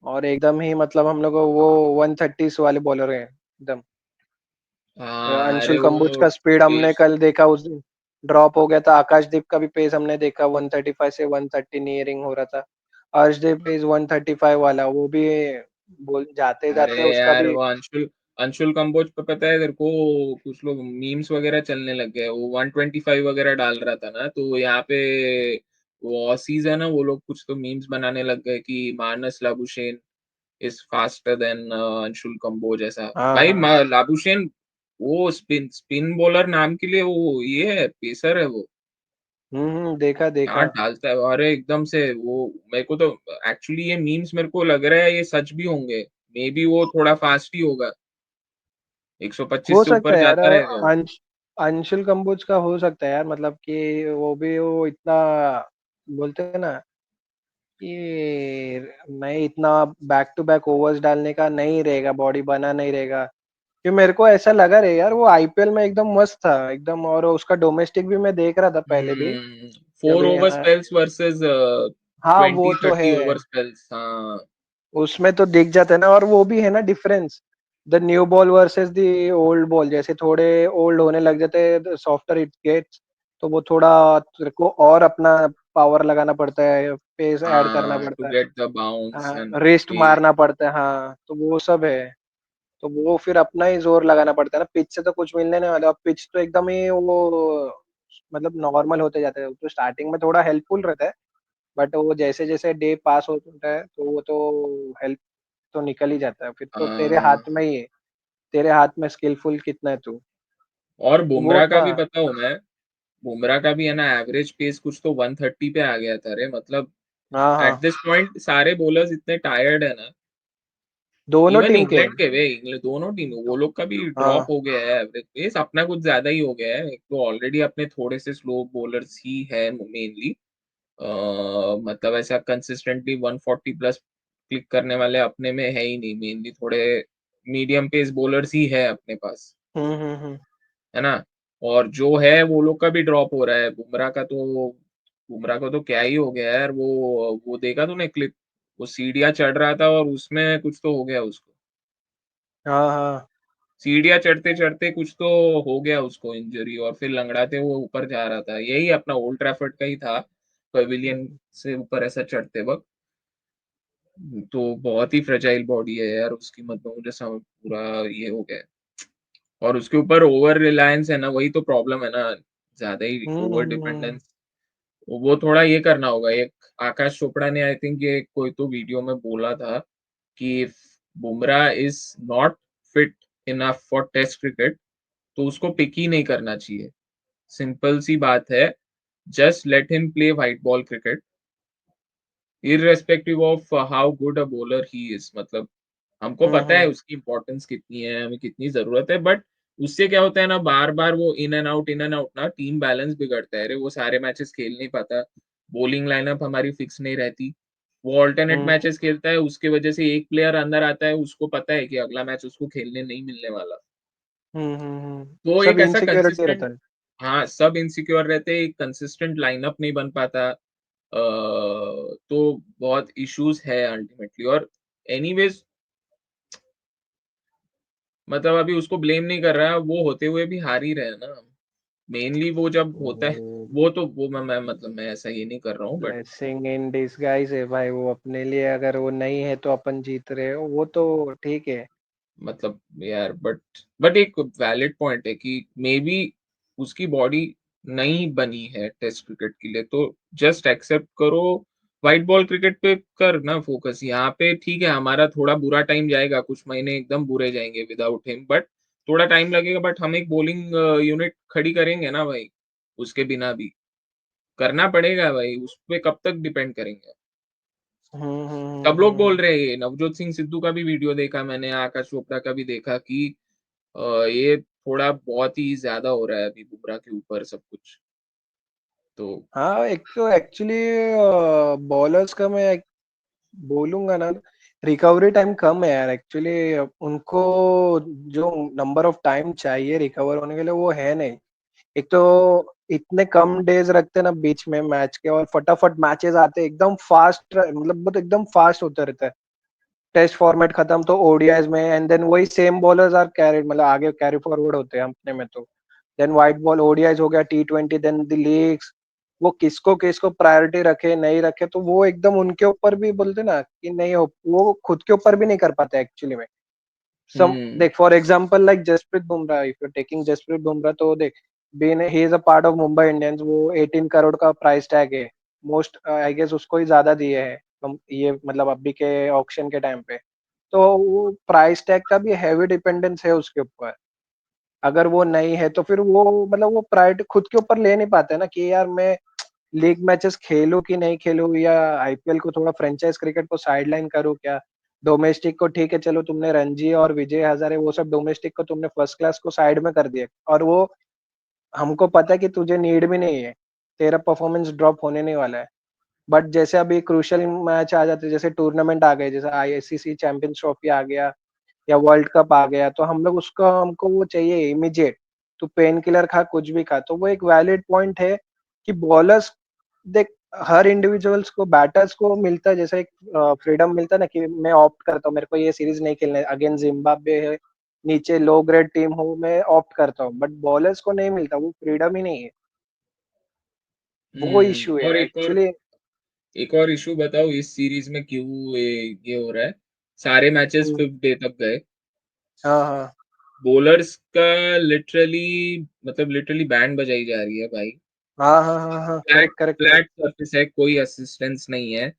और एकदम ही मतलब हम लोग वो 130 वाले बॉलर हैं एकदम। हाँ अरे अंशुल कंबोज वो का स्पीड हमने पेस। कल देखा उस दिन, ड्रॉप हो गया था। आकाशदीप का भी पेस हमने देखा, 135 से 130 नियरिंग हो रहा था। अर्शदीप इज 135 वाला, वो भी बोल जाते अरे जाते उसका यार भी। वो अंशुल अंशुल कंबोज पे पता है तेरे को, कुछ लोग मीम्स वगैरह चलने लग गए, वो 125 वगैरह डाल रहा था ना, तो यहाँ पे वो ऑसीज है ना, वो लोग कुछ तो मीम्स बनाने लग गए कि Marnus Labuschagne is faster than Anshul Kamboj ऐसा। हाँ भाई हाँ। लाबुशेन वो स्पिन स्पिन बॉलर नाम के लिए वो ये है, पेसर है वो। देखा क्या देखा। डालता है, अरे एकदम से वो, मेरे को तो एक्चुअली ये मीम्स मेरे को लग रहा है ये सच भी होंगे। मे बी वो थोड़ा फास्ट ही होगा, हो 125 से सकता ऊपर है यार, जाता रहेगा वो। अंशुल कंबोज का हो सकता है यार, मतलब कि वो भी वो इतना बोलते हैं ना कि नहीं, इतना बैक टू बैक ओवर्स डालने का नहीं रहेगा, बॉडी बना नहीं रहेगा। कि मेरे को ऐसा लगा रे यार, वो आईपीएल में एकदम मस्त था एकदम, और उसका डोमेस्टिक भी मैं देख रहा था पहले भी। हम्म। जब 4 ओवर स्पेल्स वर्सेस हाँ वो 20 तो 30 है, ओवर स्पेल्स, हाँ। उसमें तो दिख जाता है ना। और वो भी है ना difference, the new ball versus the old ball, जैसे थोड़े ओल्ड होने लग जाते हैं, सॉफ्टर इट गेट्स, तो वो थोड़ा तेरे को और अपना पावर लगाना पड़ता है, पेस ऐड करना हाँ टू पड़ता गेट द बाउंस है, एंड रिस्ट फील। मारना पड़ता है, हाँ तो वो सब है। तो वो फिर अपना ही जोर लगाना पड़ता है ना, पिच से तो कुछ मिलने नहीं वाला। पिच तो एकदम ही वो मतलब नॉर्मल होते जाते हैं, तो स्टार्टिंग में थोड़ा हेल्पफुल रहता है, बट वो जैसे जैसे डे पास होता है तो वो तो हेल्प तो निकल ही जाता है, फिर तो तेरे हाथ में ही है, तेरे हाथ में स्किलफुल कितना है तू। और वो बुमराह का था। भी पता हूँ मैं, बुमराह का भी है ना एवरेज पेस कुछ तो 130 पे आ गया था रे, मतलब हाँ एट हाँ, दिस पॉइंट सारे बॉलर्स इतने टायर्ड है ना। दोनों इवन टीम के। इंग्लैंड के वे, इंग्लैंड दोनों टीम वो लोग का भी ड्रॉप हाँ। हो गया है एवरेज पेस, अपना कुछ ज्यादा ही हो गया है, एक तो ऑलरेडी अपने थोड़े से स्लो बॉलर्स ही है मेनली। मतलब ऐसा कंसिस्टेंटली 140 प्लस क्लिक करने वाले अपने में है ही नहीं, मेनली थोड़े मीडियम पेस बॉलर्स ही है अपने पास, हम्म। है ना। और जो है वो लोग का भी ड्रॉप हो रहा है, बुमराह का तो क्या ही हो गया यार, वो देखा तूने क्लिप, वो सीढ़ियाँ चढ़ रहा था और उसमें कुछ तो हो गया उसको, हाँ हाँ। सीढ़ियाँ चढ़ते चढ़ते कुछ तो हो गया उसको इंजरी, और फिर लंगड़ाते वो ऊपर जा रहा था, यही अपना ओल्ड ट्रैफर्ड का ही था, पवेलियन से ऊपर ऐसा चढ़ते वक्त। तो बहुत ही फ्रेजाइल बॉडी है यार उसकी, मतलब मुझे समझ पूरा ये हो गया है। और उसके ऊपर ओवर रिलायंस है ना, वही तो प्रॉब्लम है ना, ज्यादा ही ओवर हम्म। डिपेंडेंस। वो थोड़ा ये करना होगा। एक आकाश चोपड़ा ने आई थिंक ये कोई तो वीडियो में बोला था कि if Bumrah is not fit enough for test cricket तो उसको पिक ही नहीं करना चाहिए, सिंपल सी बात है। Just let him play white ball cricket irrespective of how good a bowler he is, मतलब हमको पता है हम्म। उसकी इंपॉर्टेंस कितनी है, हमें कितनी जरूरत है, बट उससे क्या होता है ना, बार बार वो इन एंड आउट ना, टीम बैलेंस बिगड़ता है रे, वो सारे मैचेस खेल नहीं पाता, बॉलिंग लाइनअप हमारी फिक्स नहीं रहती, वो ऑल्टरनेट हम्म मैचेस खेलता है, उसके वजह से एक प्लेयर अंदर आता है, उसको पता है कि अगला मैच उसको खेलने नहीं मिलने वाला, तो सब एक ऐसा इनसिक्योरिटी रहता कंसिस्टेंट, है। हाँ सब इनसिक्योर रहते हैं, एक कंसिस्टेंट लाइनअप नहीं बन पाता। तो बहुत इश्यूज है अल्टीमेटली, और एनीवेज मतलब अभी उसको ब्लेम नहीं कर रहा, वो होते हुए भी हार ही रहे हैं ना, मेनली वो जब होता है, वो मैं मतलब मैं ऐसा ये नहीं कर रहा हूँ, बट ब्लेसिंग इन डिसगाइज है भाई, वो अपने लिए, अगर वो नहीं है तो अपन जीत रहे हो, वो तो ठीक है। मतलब यार बट एक वैलिड पॉइंट है कि मे बी उसकी बॉडी नहीं बनी है टेस्ट क्रिकेट के लिए, तो जस्ट एक्सेप्ट करो, व्हाइट बॉल क्रिकेट पे कर ना फोकस, यहाँ पे ठीक है हमारा थोड़ा बुरा टाइम जाएगा, कुछ महीने एकदम बुरे जाएंगे विदाउट हिम, बट थोड़ा टाइम लगेगा, बट हम एक बॉलिंग यूनिट खड़ी करेंगे ना भाई, उसके बिना भी करना पड़ेगा भाई, उस पे कब तक डिपेंड करेंगे। सब लोग बोल रहे हैं ये, नवजोत सिंह सिद्धू का भी वीडियो देखा मैंने, आकाश चोपड़ा का भी देखा कि ये थोड़ा बहुत ही ज़्यादा हो रहा है अभी बुमराह के ऊपर सब कुछ। तो हाँ, एक तो एक्चुअली बॉलर्स का मैं बोलूंगा ना, रिकवरी टाइम कम है यार एक्चुअली। उनको जो नंबर ऑफ टाइम चाहिए रिकवर होने के लिए वो है नहीं। एक तो इतने कम डेज रखते ना बीच में मैच के, और फटाफट मैचेस आते एकदम फास्ट, मतलब बहुत एकदम फास्ट होते रहता है। टेस्ट फॉर्मेट खत्म तो ओडीआईज में, एंड देन वही सेम बॉलर्स आर कैरी, मतलब आगे कैरी फॉरवर्ड होते हैं अपने में। तो देन व्हाइट बॉल ओडीआईज हो गया, टी20, देन द लीग्स, वो किसको किसको प्रायोरिटी रखे नहीं रखे, तो वो एकदम उनके ऊपर भी बोलते ना कि नहीं हो, वो खुद के ऊपर भी नहीं कर पाते एक्चुअली में। सम हुँ, देख for example like Jasprit Bumrah, if you taking Jasprit Bumrah, तो देख been he is a part of Mumbai Indians, वो 18 करोड़ का प्राइस टैग है। मोस्ट आई गेस उसको ही ज्यादा दिए है ये, मतलब अभी के ऑक्शन के टाइम पे। तो वो प्राइस टैग का भी हैवी डिपेंडेंस है उसके ऊपर। अगर वो नहीं है तो फिर वो मतलब वो प्रायोरिटी खुद के ऊपर ले नहीं पाते ना कि यार मैं लीग मैचेस खेलूं कि नहीं खेलूं, या आईपीएल को थोड़ा फ्रेंचाइज क्रिकेट को साइडलाइन करूं क्या। डोमेस्टिक को ठीक है, चलो तुमने रणजी और विजय हजारे वो सब डोमेस्टिक को तुमने फर्स्ट क्लास को साइड में कर दिया, और वो हमको पता है कि तुझे नीड भी नहीं है, तेरा परफॉर्मेंस ड्रॉप होने नहीं वाला है। बट जैसे अभी क्रूशियल मैच आ जाते हैं, जैसे टूर्नामेंट आ गए, जैसे आईसीसी चैंपियंस ट्रॉफी आ गया या वर्ल्ड कप आ गया, तो हम लोग उसका हमको वो चाहिए इमीडिएट। तू पेन किलर खा, कुछ भी खा, तो वो एक वैलिड पॉइंट है कि बॉलर्स, देख हर इंडिविजुअल्स को, बैटर्स को मिलता है जैसे एक फ्रीडम मिलता है ना कि मैं ऑप्ट करता हूँ, मेरे को ये सीरीज नहीं खेलना है अगेंस्ट जिम्बाब्वे है, नीचे लो ग्रेड टीम हो, मैं ऑप्ट करता हूँ। बट बॉलर्स को नहीं मिलता, वो फ्रीडम ही नहीं है। वो इशू है और एक्चुअली। एक और इश्यू बताओ इस सीरीज़ में क्यों ये हो रहा है? सारे मैचेस 5th डे तक गए। हाँ हाँ बॉलर्स का लिटरली बैंड बजाई जा रही है भाई। हाँ हाँ हाँ हाँ, flat correct correct correct. Flat surface है, कोई असिस्टेंस नहीं है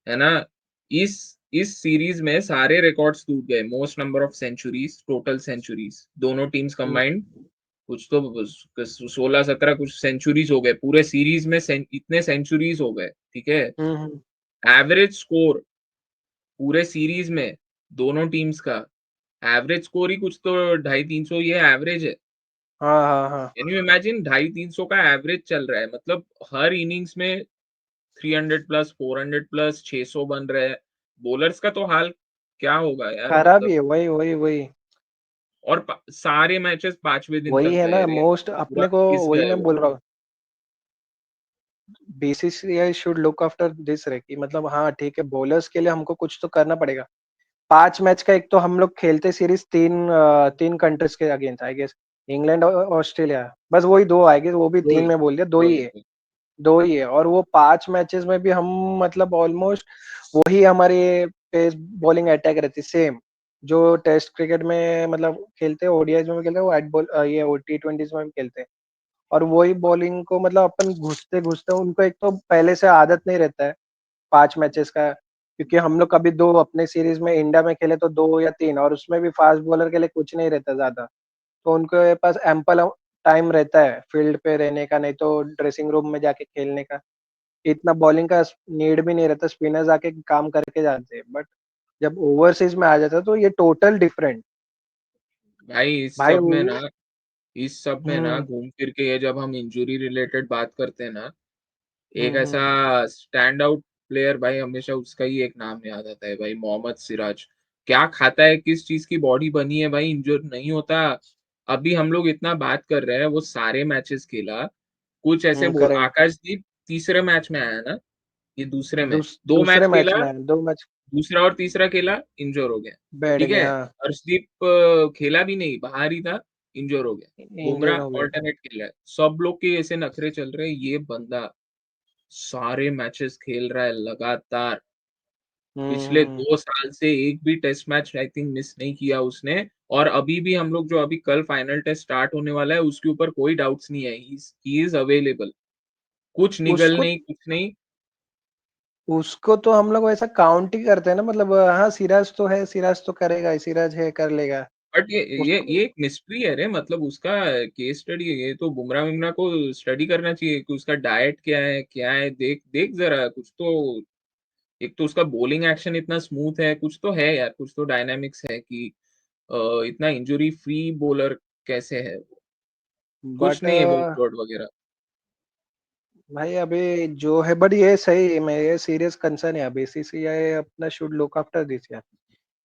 ना? इस इस सीरीज में सारे रिकॉर्ड्स टूट गए, most number of centuries, total centuries, दोनों टीम्स कंबाइंड कुछ तो 16-17 कुछ सेंचुरीज हो गए पूरे सीरीज में, इतने सेंचुरीज हो गए, ठीक है? हम्म। एवरेज स्कोर पूरे सीरीज में दोनों टीम्स का एवरेज स्कोर ही कुछ तो 250-300 ये एवरेज है। हाँ हाँ हाँ। कैन यू इमेजिन 250-300 का एवरेज चल रहा है, मतलब हर इनिंग्स में 300 प्लस, 400 प्लस, 600 बन रहे हैं। बॉलर्स का तो हाल क्या होगा यार, खराब ही मतलब। है, वही वही वही। और सारे मैचेस पांचवें दिन वही तक है गए ना रे, मोस्ट, पूरा अपने को घिस वही गए मैं वो। बोल रहा हूँ। BCCI should look after this रे, कि मतलब हाँ ठीक है, बॉलर्स के लिए हमको कुछ तो करना पड़ेगा। 5 मैच का, एक तो हम लोग खेलते सीरीज तीन कंट्रीज के अगेंस्ट आई गेस, इंग्लैंड और ऑस्ट्रेलिया, बस वही दो आई गेस, वो भी तीन वही में बोल दिया, दो ही वही है। वही। दो ही है, और वो 5 मैचेस में भी हम मतलब ऑलमोस्ट वही हमारी पेस बॉलिंग अटैक रहती सेम, जो टेस्ट क्रिकेट में मतलब खेलते हैं, ओडीआईज में भी खेलते हैं, वो एट बॉल ये टी20 में भी खेलते हैं। और वही बॉलिंग को मतलब अपन घुसते घुसते, उनको एक तो पहले से आदत नहीं रहता है 5 मैचेस का, क्योंकि हम लोग कभी दो अपने सीरीज में इंडिया में खेले तो 2 या 3, और उसमें भी फास्ट बॉलर के लिए कुछ नहीं रहता ज्यादा। तो उनके पास एम्पल टाइम रहता है फील्ड पे रहने का, नहीं तो ड्रेसिंग रूम में जाके खेलने का। इतना बॉलिंग का नीड भी नहीं रहता, स्पिनर्स आके काम करके जाते हैं। बट जब ओवरसीज में आ जाता है तो ये टोटल डिफरेंट। भाई भाई वो इस सब में ना हम्म घूम फिर के ये जब हम इंजरी रिलेटेड बात करते हैं ना, एक ऐसा हम्म। स्टैंड आउट प्लेयर भाई हमेशा उसका ही एक नाम याद आता है भाई, मोहम्मद सिराज। क्या खाता है, किस चीज की बॉडी बनी है भाई, इंजर नहीं होता। अभी हम लोग इतना बात कर रहे हैं, वो सारे मैचेस खेला, कुछ ऐसे बोल, करेक्ट। आकाशदीप तीसरे मैच में आया ना, ये दूसरे में दो दूसरे मैच मैच खेला, में 2 मैच दूसरा और तीसरा खेला, इंजोर हो गया। बैठ ठीक गए, है, हाँ। हर्षदीप खेला भी नहीं, बाहर ही था, इंजोर हो गया। इंजर्ड बुमराह हो गया। ऑल्टरनेट खेला है, सब लोग के ऐसे नखरे चल रहे हैं, ये बंदा सारे मैचेस खेल रहा है लगातार। पिछले हम्म। 2 साल से एक भी test match I think miss नहीं किया उसने। और अभी भी हम लोग जो अभी कल फाइनल टेस्ट स्टार्ट होने वाला है उसके ऊपर कोई डाउट्स नहीं है, ही इज अवेलेबल। कुछ निगल उसको नहीं, कुछ नहीं। उसको तो हम लोग वैसा काउंट ही करते हैं ना, मतलब हाँ सिराज तो है, सिराज तो करेगा, सिराज है कर लेगा। बट ये उसको। ये एक मिस्ट्री है रे, मतलब उसका केस स्टडी, ये तो बुमराह विमराह को स्टडी करना चाहिए कि उसका डाइट क्या है, देख देख जरा कुछ तो। एक तो उसका बॉलिंग एक्शन इतना स्मूथ है, कुछ तो है यार, कुछ तो डायनामिक्स है कि इतना इंजरी फ्री बॉलर कैसे है वो। कुछ बट नहीं है वर्कलोड वगैरह। भाई अभी जो है, बट ये सही है, मैं ये सीरियस कंसर्न है, बीसीसीआई अपना शुड लुक आफ्टर दिस यार।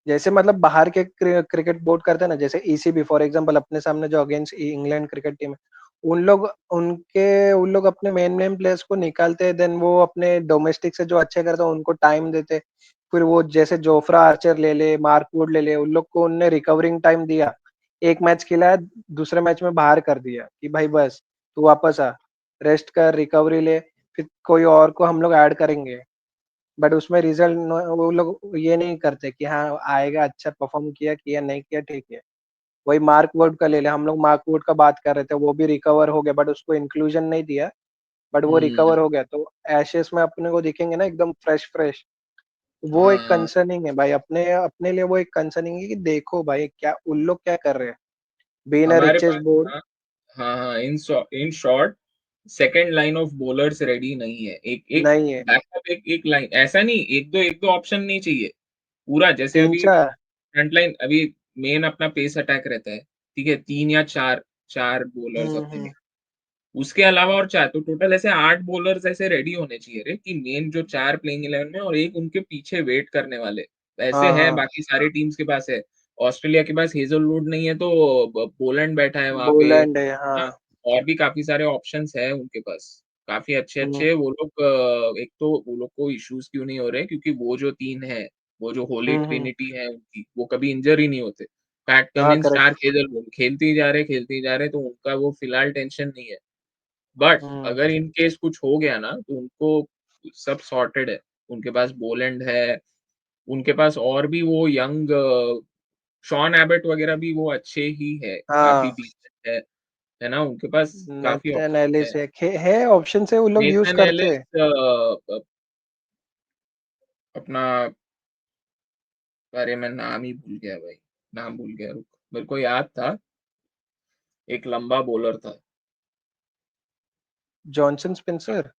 जैसे मतलब बाहर के क्रिकेट बोर्ड करते हैं ना, जैसे ईसीबी फॉर एग्जांपल, अपने सामने जो अगेंस्ट इंग्लैंड क्रिकेट टीम है, उन लोग अपने मेन मेन प्लेयर्स को निकालते हैं, देन वो अपने डोमेस्टिक से जो अच्छे करते हैं उनको टाइम देते। फिर वो जैसे जोफ्रा आर्चर ले ले, मार्क वुड ले ले, उन लोग को उनने रिकवरिंग टाइम दिया। एक मैच खिलाया, दूसरे मैच में बाहर कर दिया कि भाई बस तू वापस आ, रेस्ट कर, रिकवरी ले, फिर कोई और को हम लोग ऐड करेंगे। बट उसमें रिजल्ट वो लोग ये नहीं करते कि हाँ आएगा, अच्छा परफॉर्म किया किया नहीं किया ठीक है। वही मार्क वुड का ले ले, हम लोग मार्क वुड का बात कर रहे थे, वो भी रिकवर हो गया बट उसको इंक्लूजन नहीं दिया। बट वो हम्म। रिकवर हो गया, तो एशेस में अपने को दिखेंगे ना एकदम फ्रेश फ्रेश। वो एक हाँ कंसर्निंग है भाई, अपने अपने लिए वो एक कंसर्निंग है कि देखो भाई क्या उन लोग क्या कर रहे हैं, बीइंग अ हमारे रिचेस्ट पास। बोर्ड। हाँ हाँ हाँ, in short second line of bowlers ready नहीं है। एक एक नहीं है। बैकअप, एक लाइन ऐसा नहीं, एक दो ऑप्शन नहीं चाहिए। पूरा जैसे तीन अभी चार। फ्रंट लाइन अभी मेन अपना पेस अटैक रहता है, ठीक है, तीन या चार, चार बॉलर्स अपने में। हम्म। उसके अलावा और चार, तो टोटल ऐसे आठ बॉलर्स ऐसे रेडी होने चाहिए रे, कि मेन जो चार प्लेइंग 11 में और एक उनके पीछे वेट करने वाले। ऐसे हाँ है, हाँ। बाकी सारी टीम्स के पास है। ऑस्ट्रेलिया के पास हेजलवुड नहीं है, तो पोलैंड बैठा है वहां पे। बोलैंड है हाँ, हाँ। और भी काफी सारे ऑप्शंस है उनके पास, काफी अच्छे हम्म अच्छे वो लोग। एक तो वो लोग को इश्यूज क्यों नहीं हो रहे, क्योंकि वो जो तीन है, वो जो होली हम्म। ट्रिनिटी है उनकी, वो कभी इंजर ही नहीं होते। पैट हाँ कमिंस, करेक्ट। स्टार्क, हेजलवुड खेलते ही जा रहे, तो उनका वो फिलहाल टेंशन नहीं है। बट हम्म। अगर इन केस कुछ हो गया ना, तो उनको सब सॉर्टेड है। उनके पास बोलैंड है, उनके पास और भी वो यंग शॉन एबट वगैरह भी वो अच्छे ही है, काफी हाँ। डिसेंट है ना, उनके पास काफी नेथन ऑप्शन है। एलिस है ऑप्शन से वो लोग यूज नेथन करते एलिस, हैं। अपना, अरे मैं नाम ही भूल गया भाई, नाम भूल गया, रुक, मेरे को याद था, एक लंबा बॉलर था। Johnson Spencer.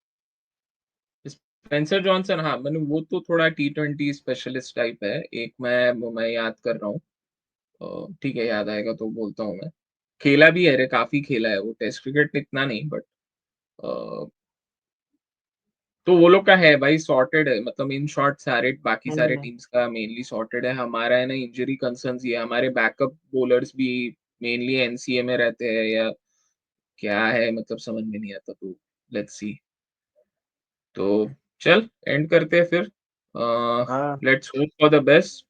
स्पेंसर जॉनसन, हाँ, मैंने वो तो थोड़ा T20 स्पेशलिस्ट टाइप है। एक मैं याद कर रहा हूँ, ठीक है, याद आएगा तो बोलता हूँ मैं। खेला भी है रे, काफी खेला है वो, टेस्ट क्रिकेट इतना नहीं, बट तो वो लोग का है भाई, सॉर्टेड है, मतलब इन शॉर्ट सारे बाकी सारे हम्म। टीम्स का मेनली सॉर्टेड है। हमारा है ना इंजरी कंसर्न्स, ये हमारे बैकअप बॉलर्स भी मेनली एनसीए में रहते हैं, या क्या है, मतलब समझ में नहीं आता, तो लेट्स सी। तो चल एंड करते हैं फिर। हाँ। Let's hope for the best,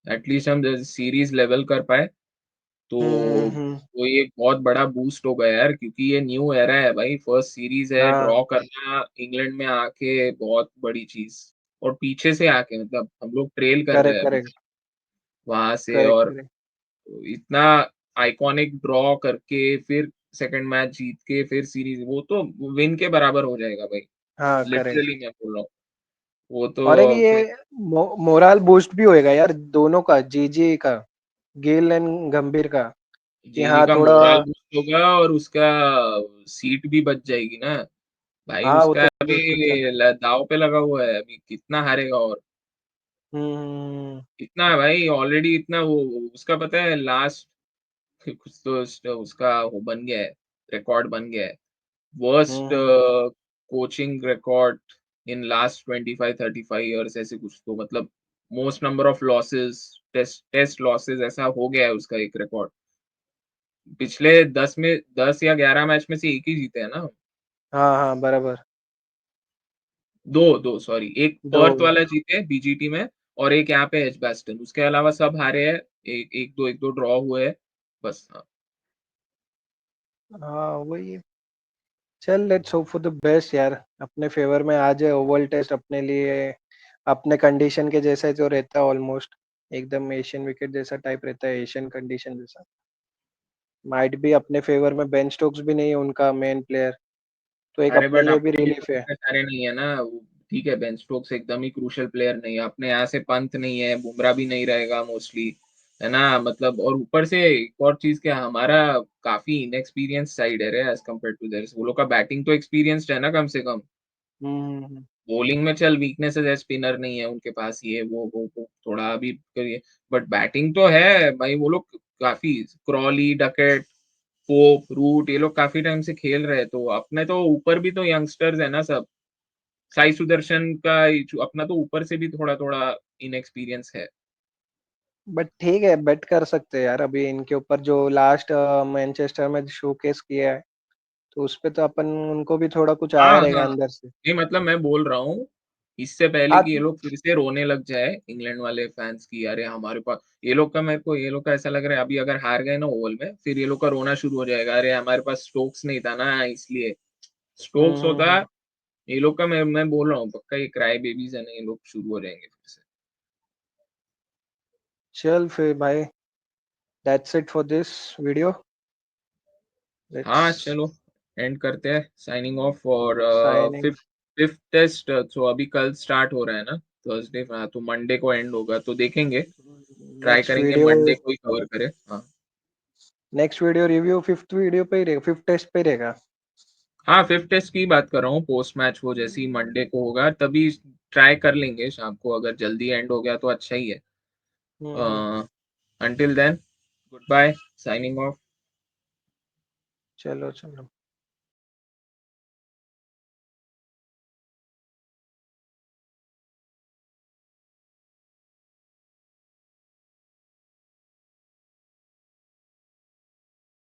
at least हम सीरीज लेवल कर पाए, तो हम्म। वो ये बहुत बड़ा बूस्ट होगा यार, क्योंकि ये न्यू एरा है भाई, फर्स्ट सीरीज है, हाँ ड्रॉ करना इंग्लैंड में आके बहुत बड़ी चीज। और पीछे से आके, मतलब हम लोग ट्रेल कर रहे करेक्ट हैं अभी करेक्ट वहां से, करेक्ट और करेक्ट। इतना आइकॉनिक ड्रॉ करके फिर सेकंड मैच जीत के फिर सीरीज, वो तो विन के बराबर हो जाएगा भाई। हाँ करेक्ट। लिटरली मैं बोल रहा हूँ, वो और एक तो फिर ये मोरल बूस्ट भी होएगा यार दोनों का, जीजी का, गेल एंड गंभीर का, कि जीजी हाँ का थोड़ा। मोरल बूस्ट होगा, और उसका सीट भी बच जाएगी ना भाई, हाँ वो उसका तो अभी चल। दाव पे लगा हुआ है, अभी कितना हारेगा, और हम्म इतना भाई ऑलरेडी, इतना वो उसका पता है, लास्ट कुछ तो उसका वो बन गया है, रिकॉर्ड बन गया है, worst hmm. Coaching record in last 25-35 years, ऐसे कुछ तो, मतलब most number of losses, test losses, ऐसा हो गया है उसका एक रिकॉर्ड। पिछले 10 या 11 मैच में से एक ही जीते हैं ना। हाँ हाँ बराबर। दो दो सॉरी, एक दो। पर्थ वाला जीते बीजीटी में, और एक यहाँ पे एजबास्टन, उसके अलावा सब हारे हैं। एक दो ड्रॉ हुए हैं बस, हाँ। हाँ वही। चल let's hope for the best यार, अपने फेवर में आ जाए ओवल टेस्ट अपने लिए। अपने कंडीशन के जैसा जो रहता है ऑलमोस्ट, एकदम एशियन विकेट जैसा टाइप रहता है, एशियन कंडीशन जैसा। माइट भी अपने फेवर में, बेन स्टोक्स भी नहीं है उनका मेन प्लेयर, तो एक अरे अपने बट लिए भी अपने लिए तो रिलीफ है। इतने सारे नहीं है ना ठीक है, बेन स्टोक्स एकदम ही क्रूशियल प्लेयर नहीं है अपने यहाँ से, पंत नहीं है, बुमराह भी नहीं रहेगा मोस्टली, है ना, मतलब और ऊपर से एक और चीज क्या, हमारा काफी इनएक्सपीरियंस साइड है रे एज कम्पेयर टू देयर्स। वो लोग का बैटिंग तो एक्सपीरियंस्ड है ना कम से कम। हम्म। बॉलिंग में चल वीकनेसेस है, स्पिनर नहीं है उनके पास, ये वो थोड़ा अभी करिए, बट बैटिंग तो है भाई। वो लोग काफी, क्रॉली, डकेट, पोप, रूट, ये लोग काफी टाइम से खेल रहे हैं, तो अपने तो ऊपर भी तो यंगस्टर्स है ना सब। साई सुदर्शन का अपना तो ऊपर से भी थोड़ा थोड़ा इनएक्सपीरियंस है। बट ठीक है, बेट कर सकते हैं यार अभी इनके ऊपर, जो लास्ट मैनचेस्टर में शोकेस किया है, तो उस पे तो अपन उनको भी थोड़ा कुछ आया हाँ रहेगा हाँ, अंदर से। नहीं मतलब मैं बोल रहा हूँ, इससे पहले हाँ। कि ये लोग फिर से रोने लग जाए इंग्लैंड वाले फैंस की, अरे हमारे पास ये लोग का, मेरे को ये लोग का ऐसा लग रहा है अभी अगर हार गए ना ओवल में, फिर ये लोग का रोना शुरू हो जाएगा, अरे हमारे पास स्टोक्स नहीं था ना इसलिए। स्टोक्स होता, हम्म। ये लोग का, मैं बोल रहा हूँ पक्का ये क्राई बेबीज है ना, ये लोग शुरू हो जाएंगे फिर से। चल फिर भाई, that's it for this video. हाँ लेट्स चलो, एंड करते हैं, साइनिंग ऑफ। और साइनिंग। फिफ्थ फिफ्थ टेस्ट तो अभी कल स्टार्ट हो रहा है ना, थर्सडे, हाँ तो मंडे को एंड होगा, तो देखेंगे, ट्राई नेक्स्ट करेंगे वीडियो मंडे को ही कवर करे। हाँ next video review fifth video पे ही रहेगा, फिफ्थ टेस्ट पे ही रहेगा। हाँ, फिफ्थ टेस्ट की बात कर रहा हूँ, पोस्ट मैच वो जैसे ही मंडे को होगा तभी ट्राई कर लेंगे शाम को, अगर जल्दी एंड हो गया तो अच्छा ही है। Hmm. Until then, good bye, signing off. चलो चलो।